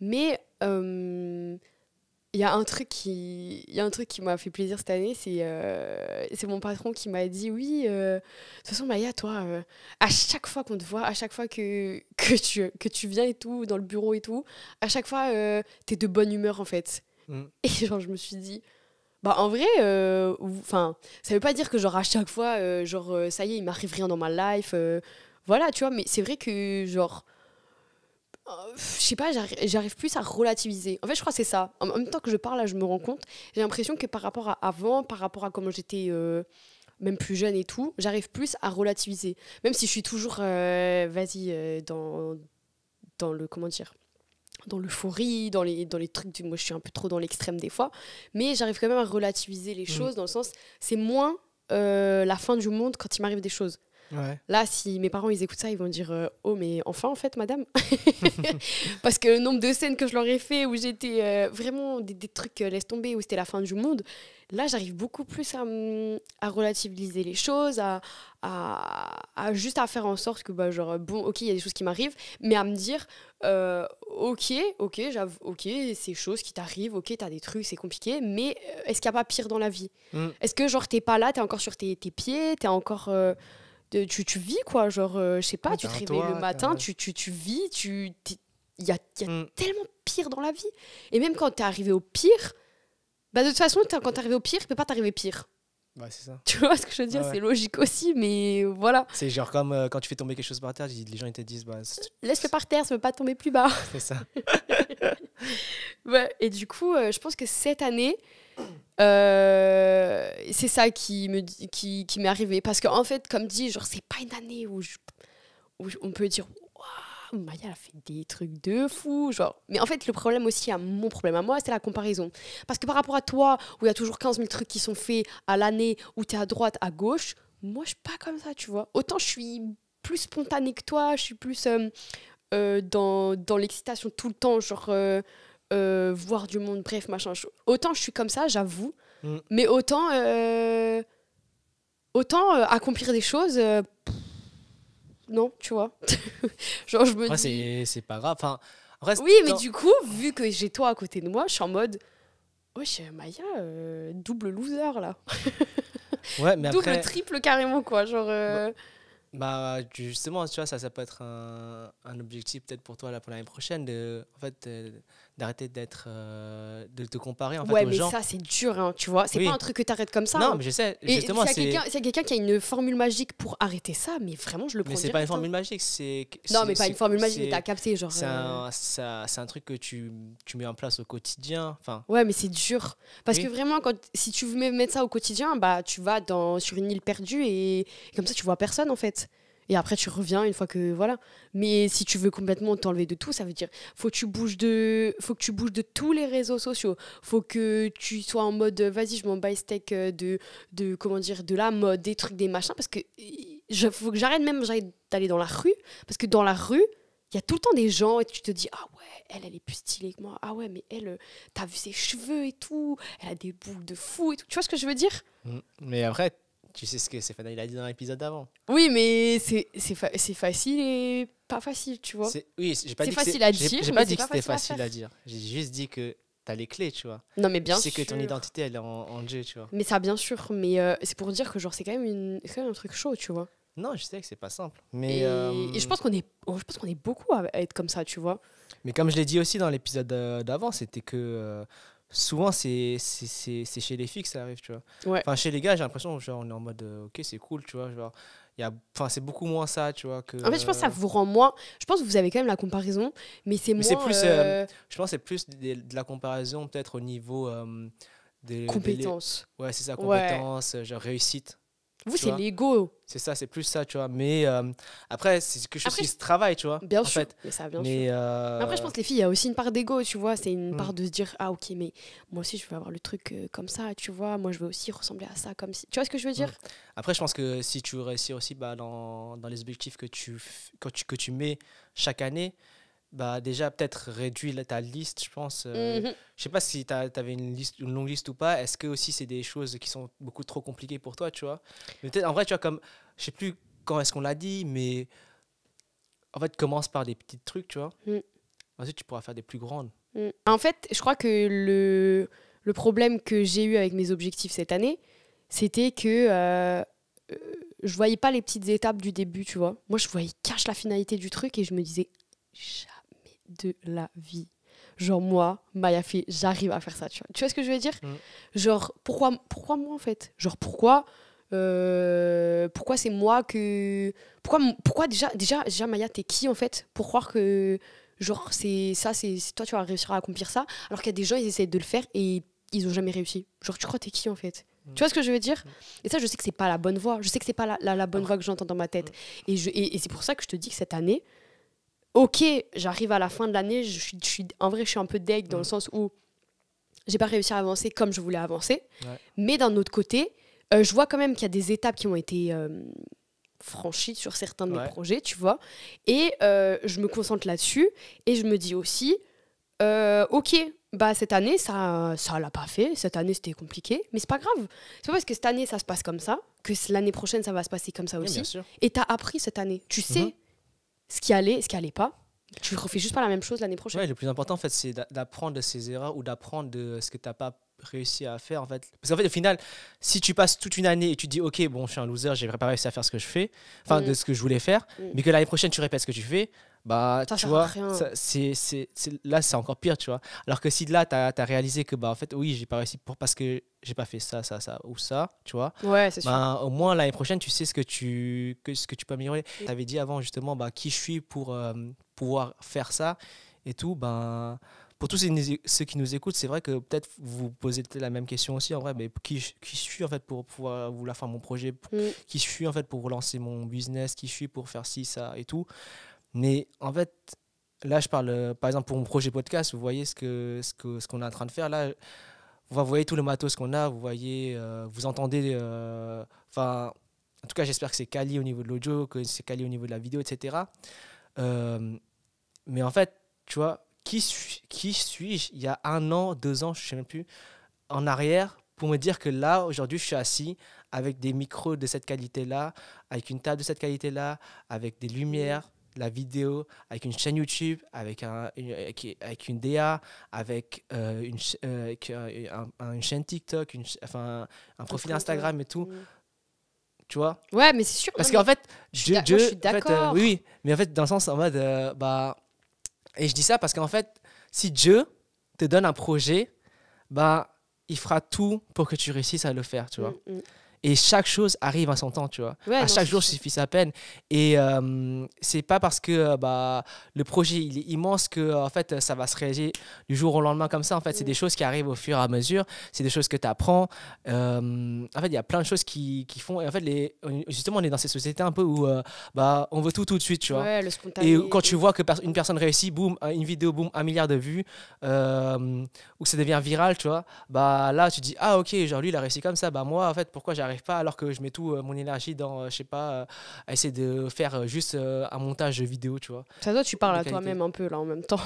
Mais il y a un truc qui m'a fait plaisir cette année, c'est mon patron qui m'a dit oui, de toute façon Maya, toi, à chaque fois qu'on te voit, à chaque fois que tu viens et tout, dans le bureau et tout, à chaque fois, t'es de bonne humeur en fait. Et genre, je me suis dit, bah en vrai, enfin, ça veut pas dire que genre à chaque fois, ça y est, il m'arrive rien dans ma life, voilà, tu vois, mais c'est vrai que genre, je sais pas, j'arrive plus à relativiser. En fait, je crois que c'est ça. En même temps que je parle, là, je me rends compte. J'ai l'impression que par rapport à avant, par rapport à comment j'étais même plus jeune et tout, j'arrive plus à relativiser. Même si je suis toujours, dans le, comment dire, dans l'euphorie, dans les trucs. Moi, je suis un peu trop dans l'extrême des fois. Mais j'arrive quand même à relativiser les choses dans le sens, c'est moins la fin du monde quand il m'arrive des choses. Ouais. Là, si mes parents ils écoutent ça, ils vont dire oh, mais enfin, en fait, madame. Parce que le nombre de scènes que je leur ai fait où j'étais vraiment des trucs laisse tomber, où c'était la fin du monde, là, j'arrive beaucoup plus à relativiser les choses, à juste à faire en sorte que, bah, genre, bon, ok, il y a des choses qui m'arrivent, mais à me dire ok, j'avoue, ok, ces choses qui t'arrivent, ok, t'as des trucs, c'est compliqué, mais est-ce qu'il n'y a pas pire dans la vie? Est-ce que, genre, t'es pas là, t'es encore sur tes pieds, t'es encore. Tu vis quoi, genre je sais pas, tu te réveilles le matin, tu vis, il y a tellement pire dans la vie. Et même quand t'es arrivé au pire, bah de toute façon quand t'es arrivé au pire, il peut pas t'arriver pire. Ouais, c'est ça. Tu vois ce que je veux dire, c'est logique aussi, mais voilà. C'est genre comme quand tu fais tomber quelque chose par terre, les gens ils te disent bah laisse-le par terre, ça peut pas tomber plus bas. C'est ça. Ouais, et du coup je pense que cette année c'est ça qui m'est arrivé, parce qu'en fait, comme dit, genre c'est pas une année où on peut dire waouh, Maya elle a fait des trucs de fou, genre. Mais en fait, le problème aussi, mon problème à moi, c'est la comparaison, parce que par rapport à toi où il y a toujours 15 000 trucs qui sont faits à l'année, où t'es à droite, à gauche, moi je suis pas comme ça, tu vois. Autant je suis plus spontanée que toi, je suis plus dans l'excitation tout le temps, genre voir du monde, bref, machin. Autant je suis comme ça, j'avoue, mais autant accomplir des choses, non, tu vois. Genre, je me dis. C'est pas grave. Enfin, après, oui, mais du coup, vu que j'ai toi à côté de moi, je suis en mode. Wesh, Maya, double loser là. Ouais, mais double, après... triple carrément, quoi. Genre. Bah, justement, tu vois, ça peut être un objectif peut-être pour toi là, pour l'année prochaine, d'arrêter de te comparer en fait, aux mais gens. ça, c'est dur, hein, tu vois. C'est pas un truc que t'arrêtes comme ça. Non, hein. mais je sais, Et justement, s'il y a quelqu'un qui a une formule magique pour arrêter ça, mais vraiment, je le prends mais c'est direct, pas une formule magique, c'est... Non, mais pas une formule magique, mais t'as capté, genre... C'est un truc que tu mets en place au quotidien, enfin... Ouais, mais c'est dur. Parce que vraiment, si tu veux mettre ça au quotidien, bah, tu vas sur une île perdue et comme ça, tu vois personne, en fait. Et après, tu reviens une fois que... Voilà. Mais si tu veux complètement t'enlever de tout, ça veut dire faut que tu bouges de tous les réseaux sociaux. Faut que tu sois en mode vas-y, je m'en bats steak comment dire, de la mode, des trucs, des machins. Parce que faut que j'arrête d'aller dans la rue. Parce que dans la rue, il y a tout le temps des gens et tu te dis ah ouais, elle est plus stylée que moi. Ah ouais, mais elle, t'as vu ses cheveux et tout. Elle a des boucles de fou et tout. Tu vois ce que je veux dire? Mais après... Tu sais ce que Stéphane il a dit dans l'épisode d'avant. Oui, mais c'est facile et pas facile, tu vois. Oui, j'ai pas dit facile à dire. J'ai pas dit que c'était facile à dire. J'ai juste dit que t'as les clés, tu vois. Non, mais bien sûr. Tu sais que ton identité, elle est en jeu, tu vois. Mais ça, bien sûr. Mais c'est pour dire que genre c'est quand même un truc chaud, tu vois. Non, je sais que c'est pas simple. Mais et je pense qu'on est beaucoup à être comme ça, tu vois. Mais comme je l'ai dit aussi dans l'épisode d'avant, c'était que... souvent c'est chez les filles que ça arrive, tu vois. Ouais. Enfin, chez les gars, j'ai l'impression genre on est en mode ok, c'est cool, tu vois, genre c'est beaucoup moins ça, tu vois, que... En fait, je pense que ça vous rend moins, je pense que vous avez quand même la comparaison, mais c'est moins c'est plus je pense que c'est plus de la comparaison peut-être au niveau des compétences. Ouais, c'est ça, compétences, genre réussite. Vous, c'est l'ego. C'est ça, c'est plus ça, tu vois. Mais après, c'est quelque chose qui se travaille, tu vois. Bien sûr, fait. mais ça, bien sûr. Après, je pense que les filles, il y a aussi une part d'ego, tu vois. C'est une part de se dire, ah ok, mais moi aussi, je veux avoir le truc comme ça, tu vois. Moi, je veux aussi ressembler à ça, comme si... Tu vois ce que je veux dire? Après, je pense que si tu réussis aussi dans les objectifs que tu mets chaque année, bah déjà peut-être réduire ta liste, je pense. Je sais pas si tu avais une longue liste ou pas. Est-ce que aussi c'est des choses qui sont beaucoup trop compliquées pour toi, tu vois? Mais peut-être en vrai, tu vois, comme je sais plus quand est-ce qu'on l'a dit, mais en fait commence par des petits trucs, tu vois. Ensuite tu pourras faire des plus grandes. En fait, je crois que le problème que j'ai eu avec mes objectifs cette année, c'était que je voyais pas les petites étapes du début, tu vois. Moi, je voyais cache la finalité du truc et je me disais jamais de la vie. Genre moi, Maya fait, j'arrive à faire ça, tu vois. Tu vois ce que je veux dire? Genre, pourquoi moi en fait? Genre, pourquoi c'est moi que... Pourquoi déjà Maya, t'es qui en fait? Pour croire que, genre, c'est toi, tu vas réussir à accomplir ça, alors qu'il y a des gens, ils essaient de le faire et ils ont jamais réussi. Genre, tu crois t'es qui en fait? Tu vois ce que je veux dire? Et ça, je sais que c'est pas la bonne voie. Je sais que c'est pas la bonne voie que j'entends dans ma tête. Et c'est pour ça que je te dis que cette année, ok, j'arrive à la fin de l'année, en vrai, je suis un peu deg dans le sens où j'ai pas réussi à avancer comme je voulais avancer. Ouais. Mais d'un autre côté, je vois quand même qu'il y a des étapes qui ont été franchies sur certains de mes projets, tu vois. Et je me concentre là-dessus. Et je me dis aussi, ok, bah cette année, ça l'a pas fait. Cette année, c'était compliqué. Mais c'est pas grave. C'est pas parce que cette année, ça se passe comme ça, que l'année prochaine, ça va se passer comme ça aussi. Bien sûr. Et t'as appris cette année. Tu sais ce qui allait, ce qui allait pas. Tu refais juste pas la même chose l'année prochaine. Ouais, le plus important, en fait, c'est d'apprendre de ses erreurs ou d'apprendre de ce que tu n'as pas réussi à faire, en fait. Parce qu'en fait, au final, si tu passes toute une année et tu dis, OK, bon, je suis un loser, j'ai pas réussi à faire ce que je fais, enfin, de ce que je voulais faire, mais que l'année prochaine, tu répètes ce que tu fais, bah, ça tu sert vois, à rien. là, c'est encore pire, tu vois. Alors que si là, tu as réalisé que, bah, en fait, oui, j'ai pas réussi parce que j'ai pas fait ça, ou ça, tu vois. Ouais, c'est sûr. Bah, au moins, l'année prochaine, tu sais ce que tu peux améliorer. Tu avais dit avant, justement, bah, qui je suis pour pouvoir faire ça et tout. Ben, pour tous ceux qui nous écoutent, c'est vrai que peut-être vous posez la même question aussi, en vrai, mais qui je suis, en fait, pour pouvoir vouloir faire mon projet, qui je suis, en fait, pour relancer mon business, qui je suis pour faire ci, ça et tout. Mais en fait, là, je parle, par exemple, pour mon projet podcast, vous voyez ce qu'on est en train de faire là. Vous voyez tout le matos qu'on a, vous voyez, vous entendez. Enfin, en tout cas, j'espère que c'est quali au niveau de l'audio, que c'est quali au niveau de la vidéo, etc. Mais en fait, tu vois, qui suis-je il y a 1 an, 2 ans, je ne sais même plus, en arrière, pour me dire que là, aujourd'hui, je suis assis avec des micros de cette qualité-là, avec une table de cette qualité-là, avec des lumières, la vidéo, avec une chaîne YouTube, avec une DA, avec une chaîne TikTok, un profil Instagram et tout. Tu vois? Ouais, mais c'est sûr. Parce qu'en fait, je suis d'accord. Oui, mais en fait, dans le sens en mode, bah, et je dis ça parce qu'en fait, si Dieu te donne un projet, bah, il fera tout pour que tu réussisses à le faire, tu vois. Et chaque chose arrive à son temps, tu vois. Ouais, à chaque jour, suffit sa peine. Et c'est pas parce que bah, le projet il est immense que en fait, ça va se réaliser du jour au lendemain comme ça. En fait, c'est des choses qui arrivent au fur et à mesure. C'est des choses que tu apprends. En fait, il y a plein de choses qui font. Et en fait, justement, on est dans ces sociétés un peu où bah, on veut tout de suite, tu vois. Ouais, le spontané. Et quand tu vois que une personne réussit, boum, une vidéo, boum, 1 milliard de vues, ou que ça devient viral, tu vois, bah là, tu dis, ah ok, genre lui, il a réussi comme ça. Bah moi, en fait, pourquoi j'arrive pas alors que je mets tout mon énergie dans, je sais pas, à essayer de faire juste un montage vidéo, tu vois. Ça doit, tu parles à toi-même un peu là en même temps.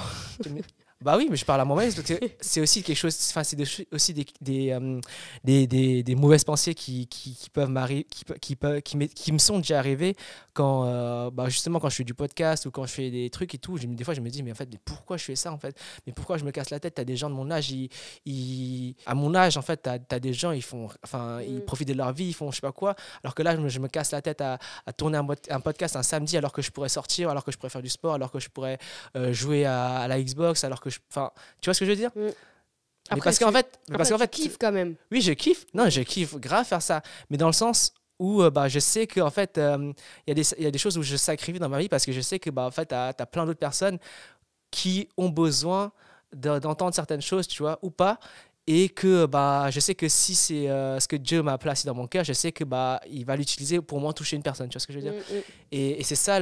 Bah oui, mais je parle à moi-même parce que c'est aussi quelque chose, enfin c'est aussi des mauvaises pensées qui peuvent m'arriver, qui me sont déjà arrivées quand bah justement quand je fais du podcast ou quand je fais des trucs et tout, des fois je me dis mais en fait mais pourquoi je fais ça en fait, mais pourquoi je me casse la tête. T'as des gens de mon âge, à mon âge en fait t'as des gens ils profitent de leur vie, ils font je sais pas quoi, alors que là je me casse la tête à tourner un podcast un samedi alors que je pourrais sortir, alors que je pourrais faire du sport, alors que je pourrais jouer à la Xbox, alors que tu vois ce que je veux dire. Après, parce qu'en fait, tu kiffes quand même. Oui, je kiffe. Non, je kiffe grave faire ça. Mais dans le sens où bah, je sais qu'en fait, il y a des choses où je sacrifie dans ma vie parce que je sais que bah, en fait, tu as plein d'autres personnes qui ont besoin d'entendre certaines choses, tu vois, ou pas. Et que bah, je sais que si c'est ce que Dieu m'a placé dans mon cœur, je sais que bah, il va l'utiliser pour moi toucher une personne. Tu vois ce que je veux dire. Et c'est ça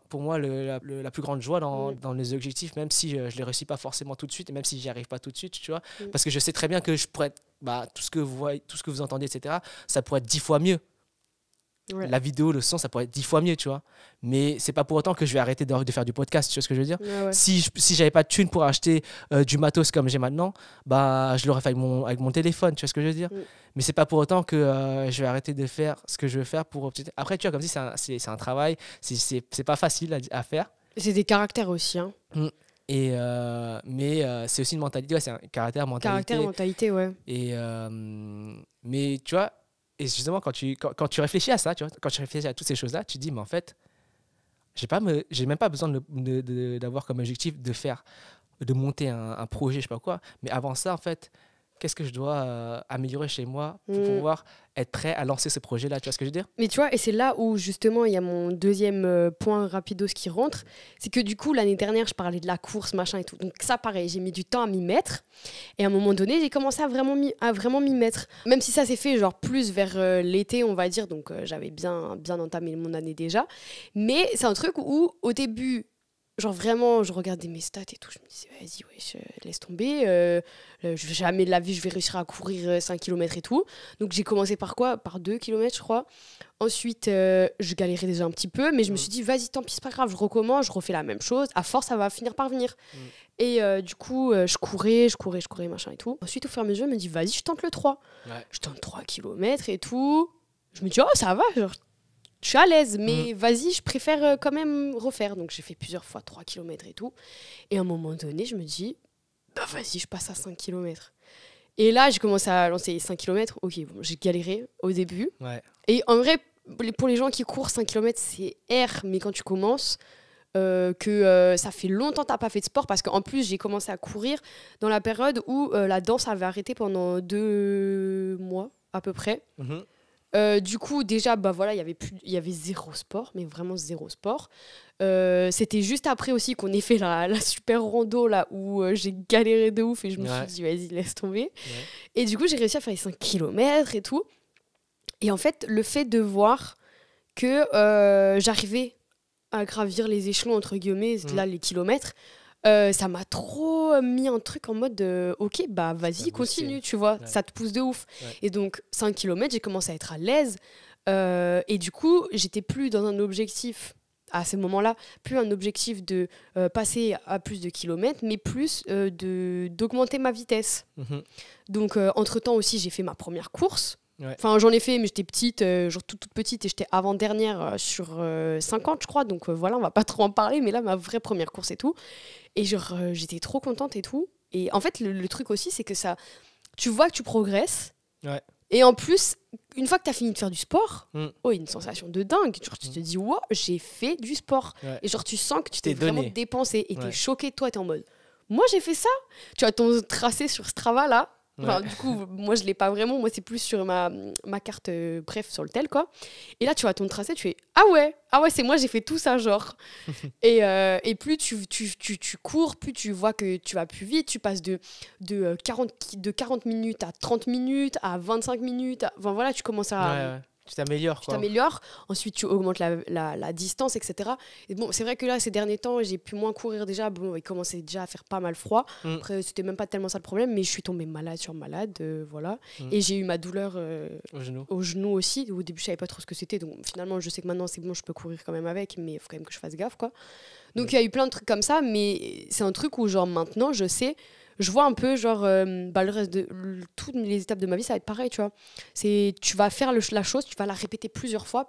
pour moi la plus grande joie dans les objectifs, même si je ne les réussis pas forcément tout de suite et même si j'y arrive pas tout de suite, tu vois. Parce que je sais très bien que je pourrais être, bah, tout ce que vous voyez, tout ce que vous entendez, etc., ça pourrait être 10 fois mieux. Ouais. La vidéo, le son, ça pourrait être 10 fois mieux, tu vois. Mais c'est pas pour autant que je vais arrêter de faire du podcast, tu vois ce que je veux dire. Ouais. Si j'avais pas de thune pour acheter du matos comme j'ai maintenant, bah, je l'aurais fait avec mon téléphone, tu vois ce que je veux dire. Mais c'est pas pour autant que je vais arrêter de faire ce que je veux faire pour... Après, tu vois, comme si c'est un travail, c'est pas facile à faire. C'est des caractères aussi, hein. Mais c'est aussi une mentalité, ouais, c'est un caractère, mentalité, ouais. Et mais tu vois, et justement quand tu réfléchis à ça, tu vois, quand tu réfléchis à toutes ces choses-là, tu te dis mais en fait, j'ai même pas besoin d'avoir comme objectif de monter un projet, je sais pas quoi. Mais avant ça, en fait, qu'est-ce que je dois améliorer chez moi pour Mm. pouvoir être prêt à lancer ce projet-là. Tu vois ce que je veux dire? Mais tu vois, et c'est là où justement il y a mon deuxième point rapidos qui rentre, c'est que du coup l'année dernière je parlais de la course, machin et tout. Donc ça pareil, j'ai mis du temps à m'y mettre. Et à un moment donné, j'ai commencé à vraiment m'y mettre. Même si ça s'est fait genre plus vers l'été, on va dire, donc j'avais bien entamé mon année déjà. Mais c'est un truc où au début, genre vraiment, je regardais mes stats et tout, je me disais, vas-y, wesh, laisse tomber, jamais de la vie je vais réussir à courir 5 km et tout. Donc j'ai commencé par quoi? Par 2 km, je crois. Ensuite, je galérais déjà un petit peu, mais je me suis dit, vas-y, tant pis, c'est pas grave, je recommence, je refais la même chose. À force, ça va finir par venir. Et du coup, je courais, machin et tout. Ensuite, au fur et à mesure, je me dis, vas-y, je tente le 3. Ouais. Je tente 3 km et tout. Je me dis, oh, ça va, genre, je suis à l'aise, mais vas-y, je préfère quand même refaire. Donc j'ai fait plusieurs fois 3 km et tout. Et à un moment donné, je me dis, bah vas-y, je passe à 5 km. Et là, j'ai commencce à lancer 5 km. Ok, bon, j'ai galéré au début. Ouais. Et en vrai, pour les gens qui courent 5 km, c'est R, mais quand tu commences, ça fait longtemps que tu n'as pas fait de sport, parce qu'en plus, j'ai commencé à courir dans la période où la danse avait arrêté pendant 2 mois à peu près. Mhm. Du coup, déjà, bah voilà, il y avait zéro sport, mais vraiment zéro sport. C'était juste après aussi qu'on ait fait la super rando là où j'ai galéré de ouf et je me suis dit, vas-y, laisse tomber. Ouais. Et du coup, j'ai réussi à faire les 5 km et tout. Et en fait, le fait de voir que j'arrivais à gravir les échelons, entre guillemets, là, les kilomètres, ça m'a trop mis un truc en mode ok, bah vas-y, continue, tu vois, ça te pousse de ouf. Et donc 5 km, j'ai commencé à être à l'aise, et du coup j'étais plus dans un objectif à ce moment-là, plus un objectif de passer à plus de kilomètres, mais plus d'augmenter ma vitesse. Donc entre temps aussi j'ai fait ma première course. Enfin, j'en ai fait, mais j'étais petite, genre toute petite, et j'étais avant-dernière sur 50, je crois. Donc voilà, on va pas trop en parler, mais là, ma vraie première course et tout. Et genre, j'étais trop contente et tout. Et en fait, le truc aussi, c'est que ça, tu vois que tu progresses. Ouais. Et en plus, une fois que tu as fini de faire du sport, il y a une sensation de dingue. Genre, tu te dis, wow, j'ai fait du sport. Et genre, tu sens que tu t'es vraiment dépensé. Et tu es choqué, toi, tu es en mode, moi, j'ai fait ça. Tu as ton tracé sur Strava, là. Enfin, du coup, moi, je l'ai pas vraiment. Moi, c'est plus sur ma carte, bref, sur le tel, quoi. Et là, tu vois ton tracé, tu fais ah ouais, c'est moi, j'ai fait tout ça, genre. et plus tu cours, plus tu vois que tu vas plus vite. Tu passes de 40 minutes à 30 minutes, à 25 minutes. Enfin, voilà, tu commences à... Tu t'améliores, quoi. Tu t'améliores. Ensuite, tu augmentes la distance, etc. Et bon, c'est vrai que là, ces derniers temps, j'ai pu moins courir déjà. Bon, il commençait déjà à faire pas mal froid. Après, c'était même pas tellement ça le problème, mais je suis tombée malade sur malade, voilà. Et j'ai eu ma douleur au genou aussi. Au début, je savais pas trop ce que c'était. Donc, finalement, je sais que maintenant, c'est bon, je peux courir quand même avec, mais il faut quand même que je fasse gaffe, quoi. Donc, il y a eu plein de trucs comme ça, mais c'est un truc où, genre, maintenant, je sais... Je vois un peu, genre, le reste de toutes les étapes de ma vie, ça va être pareil, tu vois. Tu vas faire la chose, tu vas la répéter plusieurs fois,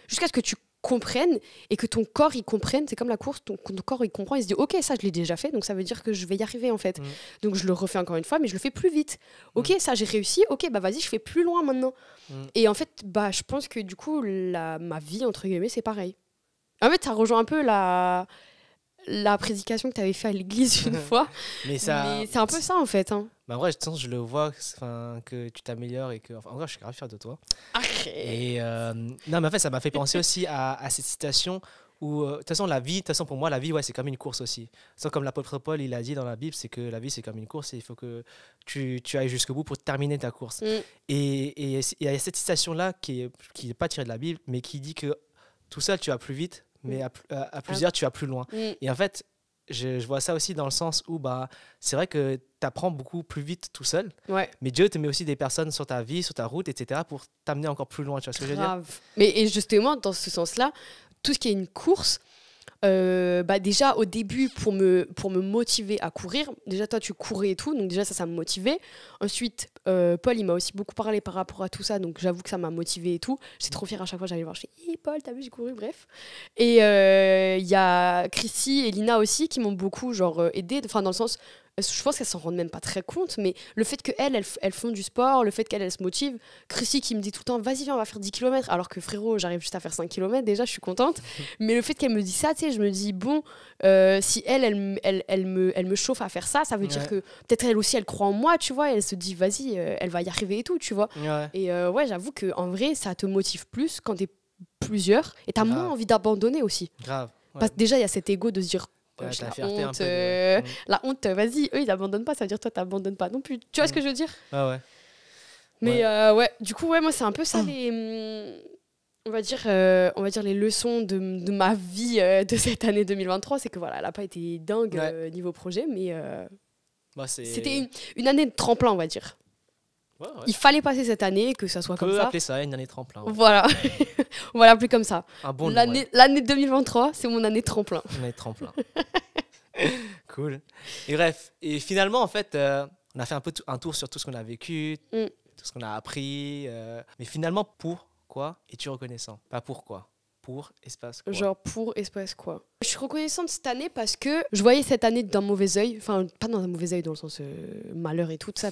jusqu'à ce que tu comprennes et que ton corps, il comprenne. C'est comme la course, ton corps, il comprend, il se dit, ok, ça, je l'ai déjà fait, donc ça veut dire que je vais y arriver, en fait. Donc, je le refais encore une fois, mais je le fais plus vite. Ok, ça, j'ai réussi, ok, bah vas-y, je fais plus loin maintenant. Et en fait, bah, je pense que du coup, ma vie, entre guillemets, c'est pareil. En fait, ça rejoint un peu la prédication que tu avais fait à l'église une fois. mais c'est un peu ça, en fait. Hein. Bah en vrai, je le vois que tu t'améliores et que... Enfin, en vrai, je suis grave fier de toi. Et non, mais en fait, ça m'a fait penser aussi à cette citation où, de toute façon, pour moi, la vie, c'est comme une course aussi. C'est comme l'apôtre Paul, il a dit dans la Bible, c'est que la vie, c'est comme une course et il faut que tu ailles jusqu'au bout pour terminer ta course. Et il y a cette citation-là qui est pas tirée de la Bible, mais qui dit que tout seul, tu vas plus vite, mais à plusieurs, tu vas plus loin. Et en fait, je vois ça aussi dans le sens où c'est vrai que tu apprends beaucoup plus vite tout seul, mais Dieu te met aussi des personnes sur ta vie, sur ta route, etc., pour t'amener encore plus loin. Tu vois ce que je veux dire? Mais et justement, dans ce sens-là, tout ce qui est une course, déjà au début, pour me motiver à courir, déjà toi tu courais et tout, donc déjà ça me motivait. Ensuite, Paul, il m'a aussi beaucoup parlé par rapport à tout ça, donc j'avoue que ça m'a motivé et tout. J'étais trop fière à chaque fois, j'allais voir, je fais Paul, t'as vu, j'ai couru, bref. Et il y a Chrissy et Lina aussi qui m'ont beaucoup aidé, enfin dans le sens, je pense qu'elles s'en rendent même pas très compte, mais le fait qu'elles font du sport, le fait qu'elles se motivent, Chrissy qui me dit tout le temps vas-y viens on va faire 10 km, alors que frérot j'arrive juste à faire 5 km déjà, je suis contente, mais le fait qu'elle me dise ça, tu sais, je me dis bon, si elle me chauffe à faire ça, ça veut dire que peut-être elle aussi elle croit en moi, tu vois, elle se dit vas-y elle va y arriver et tout, tu vois. Et ouais, j'avoue qu'en vrai ça te motive plus quand t'es plusieurs et t'as moins envie d'abandonner aussi. Grave. Parce que déjà il y a cet ego de se dire j'ai la honte, vas-y, eux ils abandonnent pas, ça veut dire toi t'abandonnes pas non plus. Tu vois ce que je veux dire? Ah ouais. Mais ouais, du coup, ouais, moi c'est un peu ça on va dire les leçons de ma vie de cette année 2023, c'est que voilà, elle a pas été dingue niveau projet, mais c'était une année de tremplin, on va dire. Ouais. Il fallait passer cette année, que ça soit comme ça. On peut appeler ça une année tremplin. Ouais. Voilà, on va l'appeler comme ça. Un bon nom, l'année 2023, c'est mon année tremplin. Une année tremplin. Cool. Et bref, et finalement, en fait, on a fait un peu un tour sur tout ce qu'on a vécu, tout ce qu'on a appris. Mais finalement, pourquoi es-tu reconnaissant? Pas pourquoi. Pour espace quoi. Genre pour espace quoi. Je suis reconnaissante cette année parce que je voyais cette année d'un mauvais œil, enfin pas dans un mauvais œil dans le sens malheur et tout ça,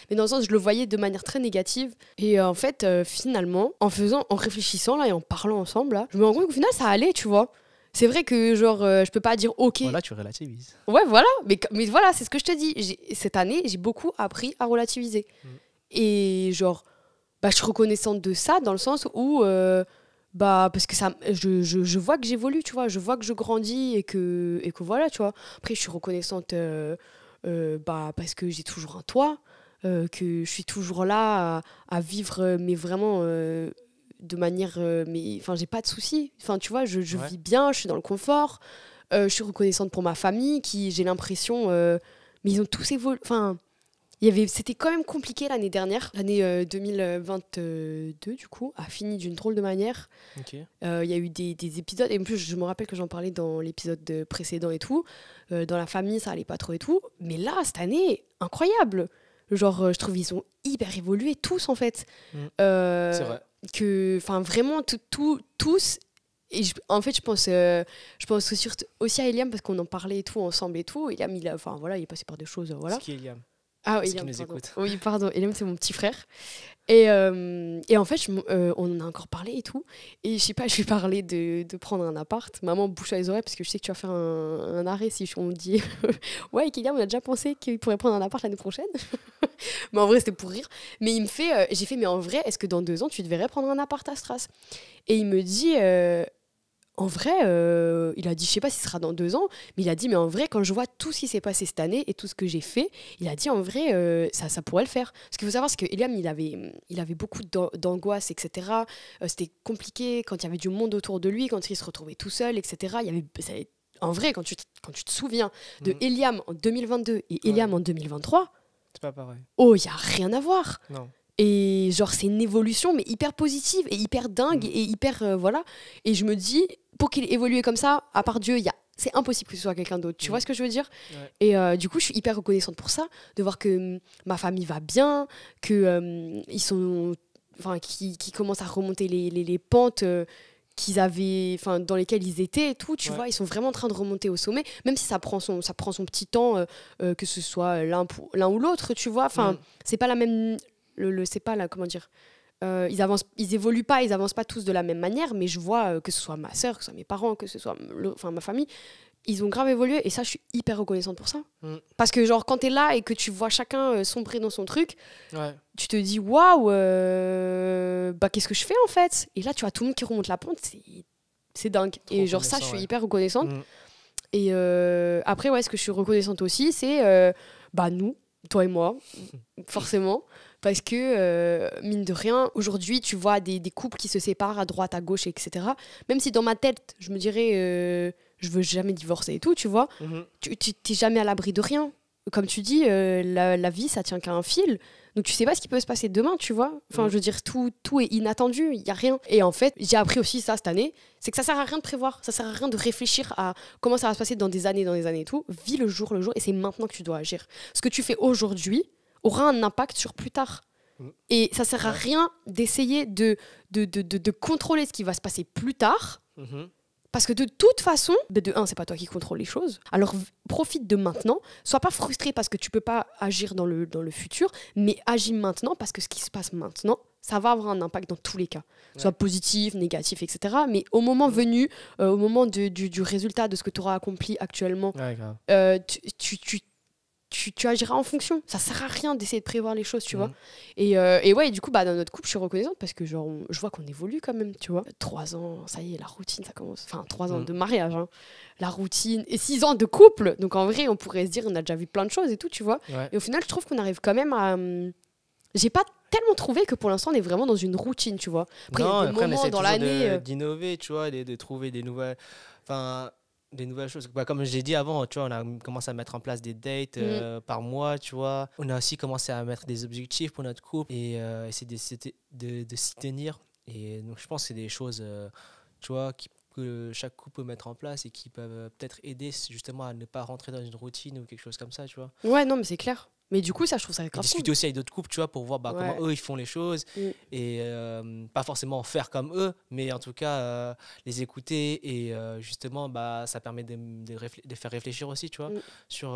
mais dans le sens je le voyais de manière très négative. Et en fait finalement en réfléchissant là et en parlant ensemble là, je me rends compte qu'au final ça allait, tu vois. C'est vrai que genre je peux pas dire ok. Voilà, tu relativises. Ouais voilà, mais voilà, c'est ce que je te dis. Cette année j'ai beaucoup appris à relativiser. Et genre je suis reconnaissante de ça dans le sens où parce que ça, je vois que j'évolue, tu vois, je vois que je grandis et que voilà, tu vois. Après, je suis reconnaissante parce que j'ai toujours un toit, que je suis toujours là à vivre, mais vraiment de manière. Enfin, j'ai pas de soucis. Enfin, tu vois, je vis bien, je suis dans le confort. Je suis reconnaissante pour ma famille qui, j'ai l'impression. Mais ils ont tous évolué. Enfin. C'était quand même compliqué l'année dernière. L'année 2022, du coup, a fini d'une drôle de manière. Okay. Y a eu des épisodes, et en plus, je me rappelle que j'en parlais dans l'épisode précédent et tout. Dans la famille, ça allait pas trop et tout. Mais là, cette année, incroyable. Genre, je trouve qu'ils ont hyper évolué, tous, en fait. C'est vrai. Enfin, vraiment, tous. Et en fait, je pense aussi à Eliam, parce qu'on en parlait et tout, ensemble et tout. Eliam, il est passé par des choses, voilà. C'est qui Eliam? Ah oui, Eliam, nous écoute. Oui, pardon. Eliam, c'est mon petit frère. Et en fait, on en a encore parlé et tout. Et je sais pas, je lui parlais de prendre un appart. Maman, bouche à les oreilles parce que je sais que tu vas faire un arrêt si on me dit ouais, Eliam, on a déjà pensé qu'il pourrait prendre un appart l'année prochaine. Mais en vrai, c'était pour rire. Mais il me fait, j'ai fait, mais en vrai, est-ce que dans 2 ans, tu devrais prendre un appart à Stras? Et il me dit... En vrai, il a dit, je sais pas si ce sera dans 2 ans, mais il a dit, mais en vrai, quand je vois tout ce qui s'est passé cette année et tout ce que j'ai fait, il a dit, en vrai, ça pourrait le faire. Ce qu'il faut savoir, c'est qu'Eliam, il avait beaucoup d'angoisse, etc. C'était compliqué quand il y avait du monde autour de lui, quand il se retrouvait tout seul, etc. En vrai, quand tu te souviens de Eliam en 2022 et Eliam en 2023, c'est pas pareil. Oh, il n'y a rien à voir. Non. Et genre, c'est une évolution, mais hyper positive et hyper dingue et hyper... voilà. Et je me dis, pour qu'il évolue comme ça, à part Dieu, c'est impossible que ce soit quelqu'un d'autre. Tu vois ce que je veux dire? Et du coup, je suis hyper reconnaissante pour ça, de voir que ma famille va bien, que ils sont... Enfin, qui commencent à remonter les pentes qu'ils avaient... Enfin, dans lesquelles ils étaient et tout, tu vois. Ils sont vraiment en train de remonter au sommet, même si ça prend son petit temps, que ce soit l'un ou l'autre, tu vois. Enfin, c'est pas la même... c'est pas là, comment dire, ils évoluent pas, ils avancent pas tous de la même manière, mais je vois que ce soit ma sœur, que ce soit mes parents, que ce soit ma famille, ils ont grave évolué et ça, je suis hyper reconnaissante pour ça. Parce que genre, quand t'es là et que tu vois chacun sombrer dans son truc, tu te dis waouh, qu'est-ce que je fais en fait? Et là, tu vois tout le monde qui remonte la pente, c'est dingue. Et genre ça, je suis hyper reconnaissante. Et après, ce que je suis reconnaissante aussi, c'est nous, toi et moi, forcément. Parce que, mine de rien, aujourd'hui, tu vois des couples qui se séparent à droite, à gauche, etc. Même si dans ma tête, je me dirais, je veux jamais divorcer et tout, tu vois. Tu t'es jamais à l'abri de rien. Comme tu dis, la vie, ça tient qu'à un fil. Donc, tu sais pas ce qui peut se passer demain, tu vois. Enfin, je veux dire, tout est inattendu, il y a rien. Et en fait, j'ai appris aussi ça cette année, c'est que ça sert à rien de prévoir. Ça sert à rien de réfléchir à comment ça va se passer dans des années et tout. Vis le jour, et c'est maintenant que tu dois agir. Ce que tu fais aujourd'hui aura un impact sur plus tard. Et ça sert à rien d'essayer de contrôler ce qui va se passer plus tard, Parce que de toute façon, de un, c'est pas toi qui contrôle les choses. Alors profite de maintenant. Sois pas frustré parce que tu peux pas agir dans le futur, mais agis maintenant parce que ce qui se passe maintenant, ça va avoir un impact dans tous les cas. Soit positif, négatif, etc. Mais au moment venu, au moment du résultat de ce que tu auras accompli actuellement, tu agiras en fonction. Ça sert à rien d'essayer de prévoir les choses, tu vois. Et ouais, du coup, dans notre couple, je suis reconnaissante parce que genre, je vois qu'on évolue quand même, tu vois. 3 ans, ça y est, la routine, ça commence. Enfin, 3 ans de mariage, hein. La routine. Et 6 ans de couple. Donc en vrai, on pourrait se dire, on a déjà vu plein de choses et tout, tu vois. Et au final, je trouve qu'on arrive quand même à... J'ai pas tellement trouvé que pour l'instant, on est vraiment dans une routine, tu vois. Après, il y a des moments dans l'année... d'innover, tu vois, de trouver des nouvelles... Enfin... des nouvelles choses. Comme j'ai dit avant, tu vois, on a commencé à mettre en place des dates par mois, tu vois. On a aussi commencé à mettre des objectifs pour notre couple et essayer de s'y tenir. Et donc, je pense que c'est des choses, tu vois, que chaque couple peut mettre en place et qui peuvent peut-être aider justement à ne pas rentrer dans une routine ou quelque chose comme ça, tu vois. Ouais, non, mais c'est clair. Mais du coup, ça, je trouve ça grave. Discuter aussi avec d'autres couples, tu vois, pour voir comment eux, ils font les choses. Et pas forcément faire comme eux, mais en tout cas, les écouter. Et justement, ça permet de faire réfléchir aussi, tu vois, sur...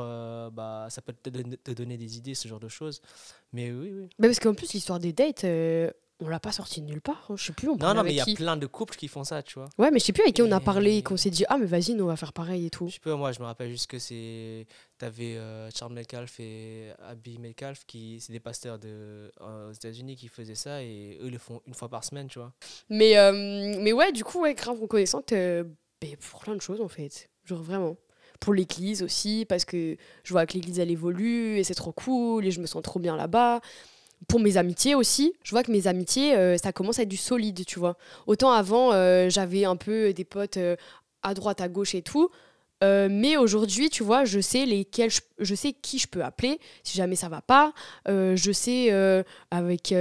ça peut te donner des idées, ce genre de choses. Mais oui. Mais parce qu'en plus, l'histoire des dates... on l'a pas sorti de nulle part, hein. Je sais plus. Non, mais il y a plein de couples qui font ça, tu vois. Ouais, mais je sais plus avec qui on a parlé et qu'on s'est dit, ah, mais vas-y, nous, on va faire pareil et tout. Je sais pas, moi, je me rappelle juste que t'avais Charles Metcalf et Abby Metcalf, c'est des pasteurs aux États-Unis qui faisaient ça et eux, ils le font une fois par semaine, tu vois. Mais ouais, du coup, ouais, grave reconnaissante pour plein de choses, en fait. Genre vraiment. Pour l'église aussi, parce que je vois que l'église, elle évolue et c'est trop cool et je me sens trop bien là-bas. Pour mes amitiés aussi, je vois que mes amitiés, ça commence à être du solide, tu vois. Autant avant, j'avais un peu des potes à droite, à gauche et tout. Mais aujourd'hui, tu vois, je sais je sais qui je peux appeler si jamais ça va pas. Je sais avec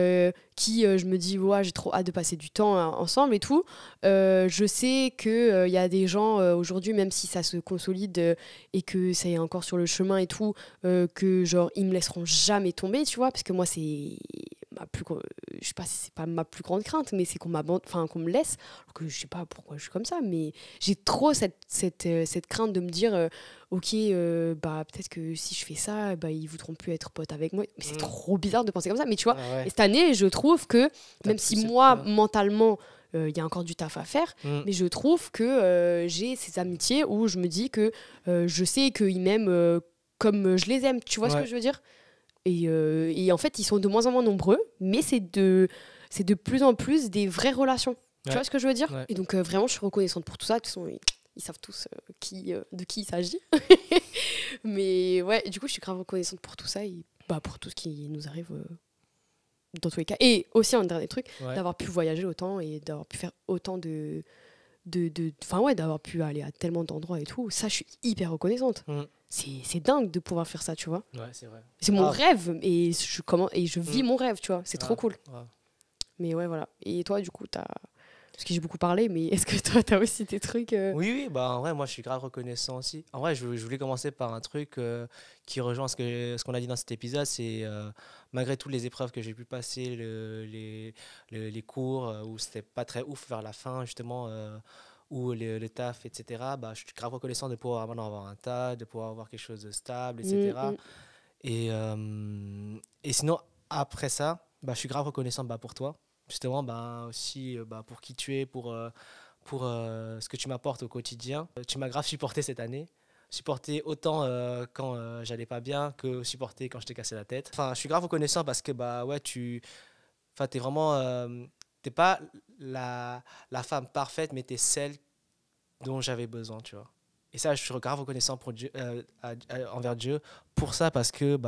qui je me dis, ouais, j'ai trop hâte de passer du temps ensemble et tout. Je sais qu'il y a des gens aujourd'hui, même si ça se consolide et que c'est encore sur le chemin et tout, que genre, ils me laisseront jamais tomber, tu vois, parce que moi, c'est je sais pas si c'est pas ma plus grande crainte, mais c'est qu'on qu'on me laisse, alors que je sais pas pourquoi je suis comme ça, mais j'ai trop cette crainte de me dire ok, peut-être que si je fais ça, ils voudront plus être potes avec moi, mais c'est trop bizarre de penser comme ça, mais tu vois, et cette année je trouve que même si moi mentalement il y a encore du taf à faire, mais je trouve que j'ai ces amitiés où je me dis que je sais qu'ils m'aiment comme je les aime, tu vois ce que je veux dire. Et en fait, ils sont de moins en moins nombreux, mais c'est de plus en plus des vraies relations. Tu vois ce que je veux dire ? Et donc, vraiment, je suis reconnaissante pour tout ça. De toute façon, ils savent tous de qui il s'agit. Mais ouais, du coup, je suis grave reconnaissante pour tout ça et pour tout ce qui nous arrive dans tous les cas. Et aussi, un dernier truc, d'avoir pu voyager autant et d'avoir pu faire autant d'avoir pu aller à tellement d'endroits et tout. Ça, je suis hyper reconnaissante. C'est dingue de pouvoir faire ça, tu vois. Ouais, c'est vrai. C'est mon rêve et je vis mon rêve, tu vois. C'est trop cool. Mais ouais, voilà. Et toi, du coup, parce que j'ai beaucoup parlé, mais est-ce que toi, t'as aussi tes trucs Oui, en vrai, moi, je suis grave reconnaissant aussi. En vrai, je voulais commencer par un truc qui rejoint ce qu'on a dit dans cet épisode. C'est malgré toutes les épreuves que j'ai pu passer, les cours où c'était pas très ouf vers la fin, justement, ou le taf, etc. Je suis grave reconnaissant de pouvoir maintenant avoir un tas, de pouvoir avoir quelque chose de stable, etc. Et sinon, après ça, je suis grave reconnaissant pour toi. Justement, aussi pour qui tu es, pour ce que tu m'apportes au quotidien. Tu m'as grave supporté cette année. Supporté autant quand j'allais pas bien que supporté quand je t'ai cassé la tête. Enfin, je suis grave reconnaissant parce que t'es vraiment... t'es pas la femme parfaite, mais t'es celle dont j'avais besoin, tu vois. Et ça, je suis grave reconnaissant pour Dieu, envers Dieu pour ça, parce que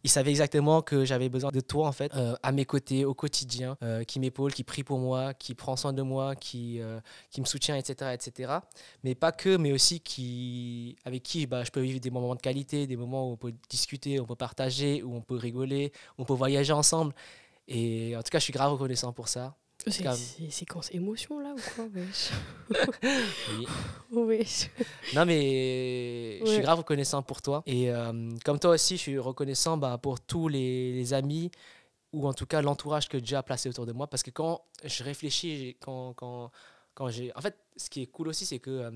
il savait exactement que j'avais besoin de toi, en fait, à mes côtés, au quotidien, qui m'épaule, qui prie pour moi, qui prend soin de moi, qui me soutient, etc., etc. Mais pas que, mais aussi avec qui je peux vivre des moments de qualité, des moments où on peut discuter, on peut partager, où on peut rigoler, où on peut voyager ensemble. Et en tout cas, je suis grave reconnaissant pour ça. C'est séquence émotion là ou quoi? Oui. Wesh. Non, mais je suis grave reconnaissant pour toi. Et comme toi aussi, je suis reconnaissant pour tous les amis ou en tout cas l'entourage que Dieu a placé autour de moi. Parce que quand je réfléchis, quand j'ai... En fait, ce qui est cool aussi, c'est que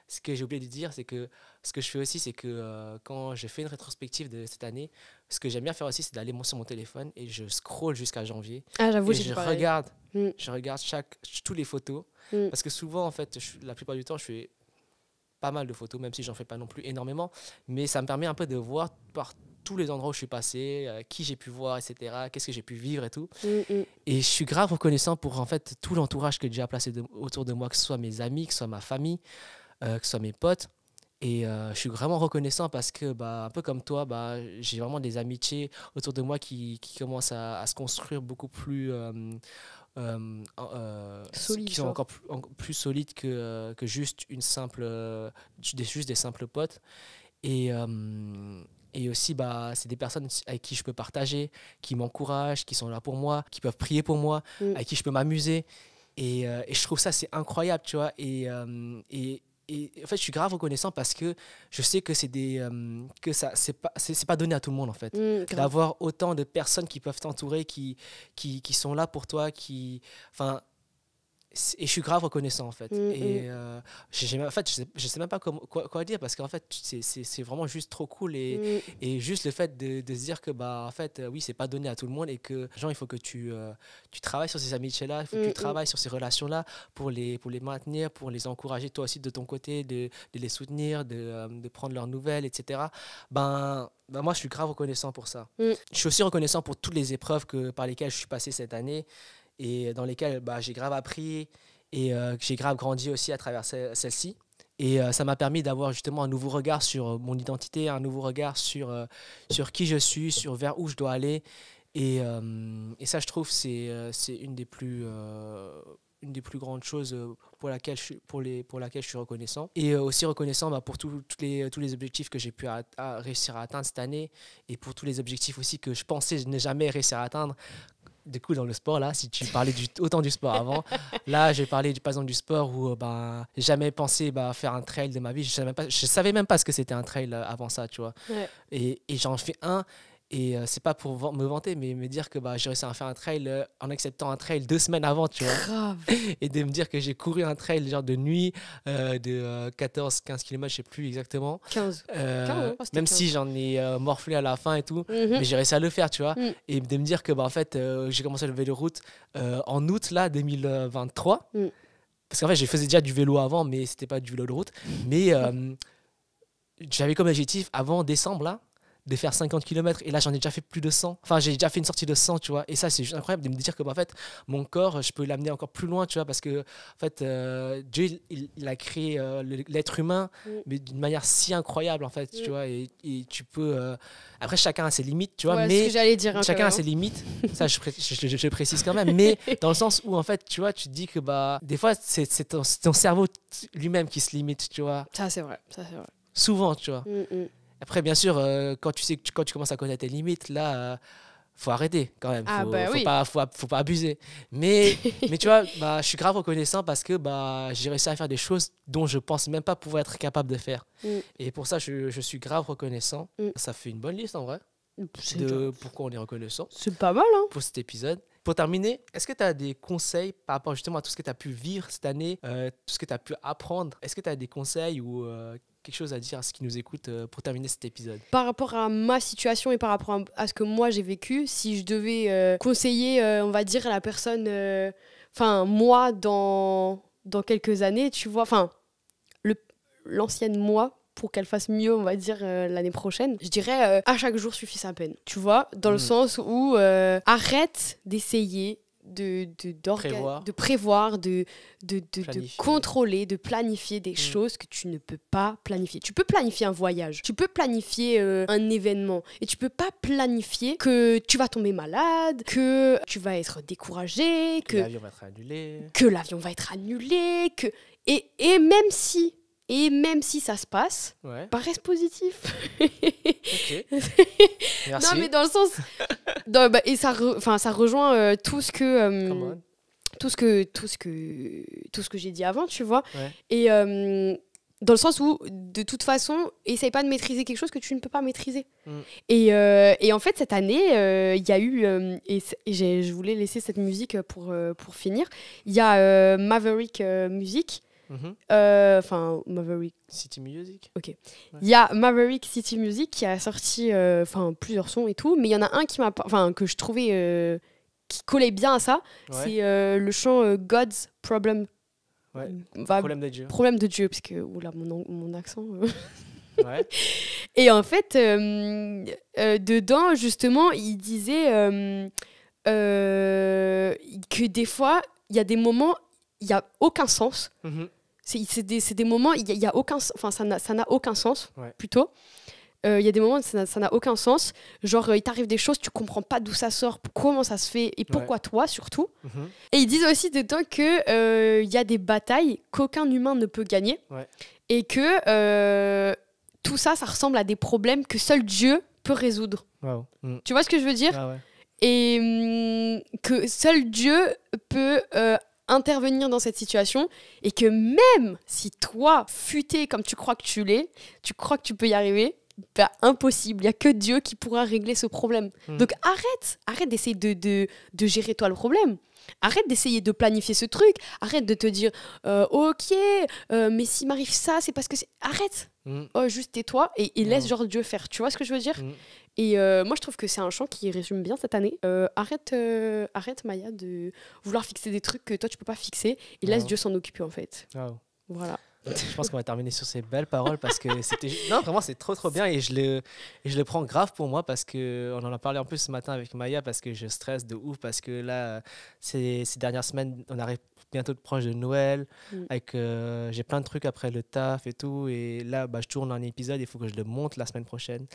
ce que j'ai oublié de dire, c'est que ce que je fais aussi, c'est que quand je fais une rétrospective de cette année, ce que j'aime bien faire aussi, c'est d'aller sur mon téléphone et je scrolle jusqu'à janvier. Ah, j'avoue, Et j'ai je pareil. regarde, Mm. je regarde toutes les photos. Mm. Parce que souvent, en fait, la plupart du temps, je fais pas mal de photos, même si j'en fais pas non plus énormément. Mais ça me permet un peu de voir par tous les endroits où je suis passé, qui j'ai pu voir, etc., qu'est-ce que j'ai pu vivre et tout. Et je suis grave reconnaissant pour en fait tout l'entourage que j'ai placé autour de moi, que ce soit mes amis, que ce soit ma famille, que ce soit mes potes. Et je suis vraiment reconnaissant parce que, un peu comme toi, j'ai vraiment des amitiés autour de moi qui commencent à se construire beaucoup plus... Solide, qui sont encore plus solides que juste juste des simples potes. Et aussi, c'est des personnes avec qui je peux partager, qui m'encouragent, qui sont là pour moi, qui peuvent prier pour moi, avec qui je peux m'amuser. Et je trouve ça, c'est incroyable, tu vois. Et en fait, je suis grave reconnaissant parce que je sais que c'est pas donné à tout le monde, en fait. D'avoir autant de personnes qui peuvent t'entourer, qui sont là pour toi, et je suis grave reconnaissant, en fait. Je sais même pas quoi dire parce qu'en fait, c'est vraiment juste trop cool. Et juste le fait de se dire que, en fait, oui, c'est pas donné à tout le monde et que, genre, il faut que tu travailles sur ces amitiés-là, il faut que tu travailles sur ces relations-là pour les maintenir, pour les encourager, toi aussi, de ton côté, de les soutenir, de prendre leurs nouvelles, etc. Moi, je suis grave reconnaissant pour ça. Je suis aussi reconnaissant pour toutes les épreuves par lesquelles je suis passé cette année et dans lesquelles j'ai grave appris et que j'ai grave grandi aussi à travers celle-ci. Et ça m'a permis d'avoir justement un nouveau regard sur mon identité, un nouveau regard sur qui je suis, sur vers où je dois aller. Et ça, je trouve, c'est une des plus grandes choses pour laquelle je suis reconnaissant. Et aussi reconnaissant pour tous les objectifs que j'ai pu réussir à atteindre cette année et pour tous les objectifs aussi que je pensais ne jamais réussir à atteindre. Du coup, dans le sport, là, si tu parlais autant du sport avant, là, j'ai parlé par exemple du sport où j'ai jamais pensé faire un trail de ma vie. Je savais même pas ce que c'était un trail avant ça, tu vois. Ouais. Et j'en fais un. Et c'est pas pour me vanter, mais me dire que j'ai réussi à faire un trail en acceptant un trail 2 semaines avant, tu vois. Grave. Et de me dire que j'ai couru un trail genre de nuit de 14-15 km, je sais plus exactement. 15. Même 15. si j'en ai morflé à la fin et tout, mais j'ai réussi à le faire, tu vois. Et de me dire que en fait, j'ai commencé le vélo route en août là, 2023. Parce qu'en fait, je faisais déjà du vélo avant, mais c'était pas du vélo de route. Mais j'avais comme objectif avant décembre là, de faire 50 km et là j'en ai déjà fait plus de 100. Enfin, j'ai déjà fait une sortie de 100, tu vois. Et ça, c'est juste incroyable de me dire que en fait, mon corps, je peux l'amener encore plus loin, tu vois, parce que en fait, Dieu, il a créé l'être humain, mais d'une manière si incroyable, en fait, tu vois. Et tu peux. Après, chacun a ses limites, tu vois. Ouais, mais ce que j'allais dire, chacun a ses limites. Ça, je précise quand même. Mais dans le sens où, en fait, tu vois, tu te dis que des fois, c'est ton cerveau lui-même qui se limite, tu vois. Ça, c'est vrai. Souvent, tu vois. Après, bien sûr, quand tu commences à connaître tes limites, là, faut arrêter quand même. Faut pas abuser. Mais tu vois, je suis grave reconnaissant parce que j'ai réussi à faire des choses dont je pense même pas pouvoir être capable de faire. Et pour ça, je suis grave reconnaissant. Ça fait une bonne liste en vrai de pourquoi on est reconnaissant. C'est pas mal, hein. Pour cet épisode. Pour terminer, est-ce que tu as des conseils par rapport justement à tout ce que tu as pu vivre cette année, tout ce que tu as pu apprendre? Est-ce que tu as des conseils ou quelque chose à dire à ceux qui nous écoutent pour terminer cet épisode? Par rapport à ma situation et par rapport à ce que moi j'ai vécu, si je devais conseiller, on va dire, à la personne, moi, dans quelques années, tu vois, l'ancienne moi, pour qu'elle fasse mieux, on va dire, l'année prochaine, je dirais à chaque jour suffit sa peine. Tu vois, dans le sens où arrête d'essayer de prévoir, de contrôler, de planifier des choses que tu ne peux pas planifier. Tu peux planifier un voyage, tu peux planifier un événement, et tu peux pas planifier que tu vas tomber malade, que tu vas être découragé, que l'avion va être annulé, et même si ça se passe, reste positif. Ok. Merci. Non, mais dans le sens... et ça rejoint tout ce que... tout ce que j'ai dit avant, tu vois. Ouais. Et dans le sens où, de toute façon, essaye pas de maîtriser quelque chose que tu ne peux pas maîtriser. Et en fait, cette année, il y a eu... je voulais laisser cette musique pour finir. Il y a Maverick Music Enfin, Maverick. City Music. Ok. Il y a Maverick City Music qui a sorti plusieurs sons et tout, mais il y en a un que je trouvais qui collait bien à ça. Ouais. C'est le chant God's Problem. Ouais. Problème de Dieu, parce que oula, mon accent. Ouais. Et en fait, dedans, justement, il disait que des fois, il y a des moments, il n'y a aucun sens. C'est des moments, il y a aucun, enfin, ça n'a aucun sens, plutôt. Il y a des moments où ça n'a aucun sens. Genre, il t'arrive des choses, tu comprends pas d'où ça sort, comment ça se fait et pourquoi toi, surtout. Et ils disent aussi dedans qu'il y a des batailles qu'aucun humain ne peut gagner. Et que tout ça, ça ressemble à des problèmes que seul Dieu peut résoudre. Wow. Tu vois ce que je veux dire? Ah ouais. Et que seul Dieu peut intervenir dans cette situation et que même si toi, futé comme tu crois que tu l'es, tu crois que tu peux y arriver, bah, impossible. Il n'y a que Dieu qui pourra régler ce problème. Donc arrête d'essayer de gérer toi le problème. Arrête d'essayer de planifier ce truc. Arrête de te dire ok, mais s'il m'arrive ça, c'est parce que c'est... Arrête. Juste tais-toi et laisse genre Dieu faire. Tu vois ce que je veux dire? Et moi, je trouve que c'est un chant qui résume bien cette année. Arrête, Maya, de vouloir fixer des trucs que toi, tu peux pas fixer et laisse Dieu s'en occuper, en fait. Voilà. Je pense qu'on va terminer sur ces belles paroles parce que c'était... Non, vraiment, c'est trop, trop bien et je le prends grave pour moi parce qu'on en a parlé un peu ce matin avec Maya parce que je stresse de ouf parce que là, ces dernières semaines, on arrive bientôt proche de Noël avec j'ai plein de trucs après le taf et tout et là, je tourne un épisode, il faut que je le monte la semaine prochaine.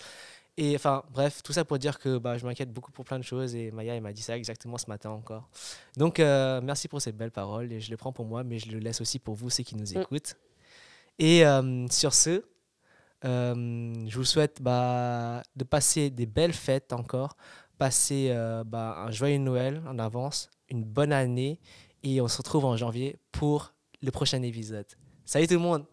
Et enfin, bref, tout ça pour dire que je m'inquiète beaucoup pour plein de choses et Maya, elle m'a dit ça exactement ce matin encore. Donc, merci pour ces belles paroles et je le prends pour moi, mais je le laisse aussi pour vous, ceux qui nous écoutent. Et sur ce, je vous souhaite de passer des belles fêtes encore, passer un joyeux Noël en avance, une bonne année et on se retrouve en janvier pour le prochain épisode. Salut tout le monde!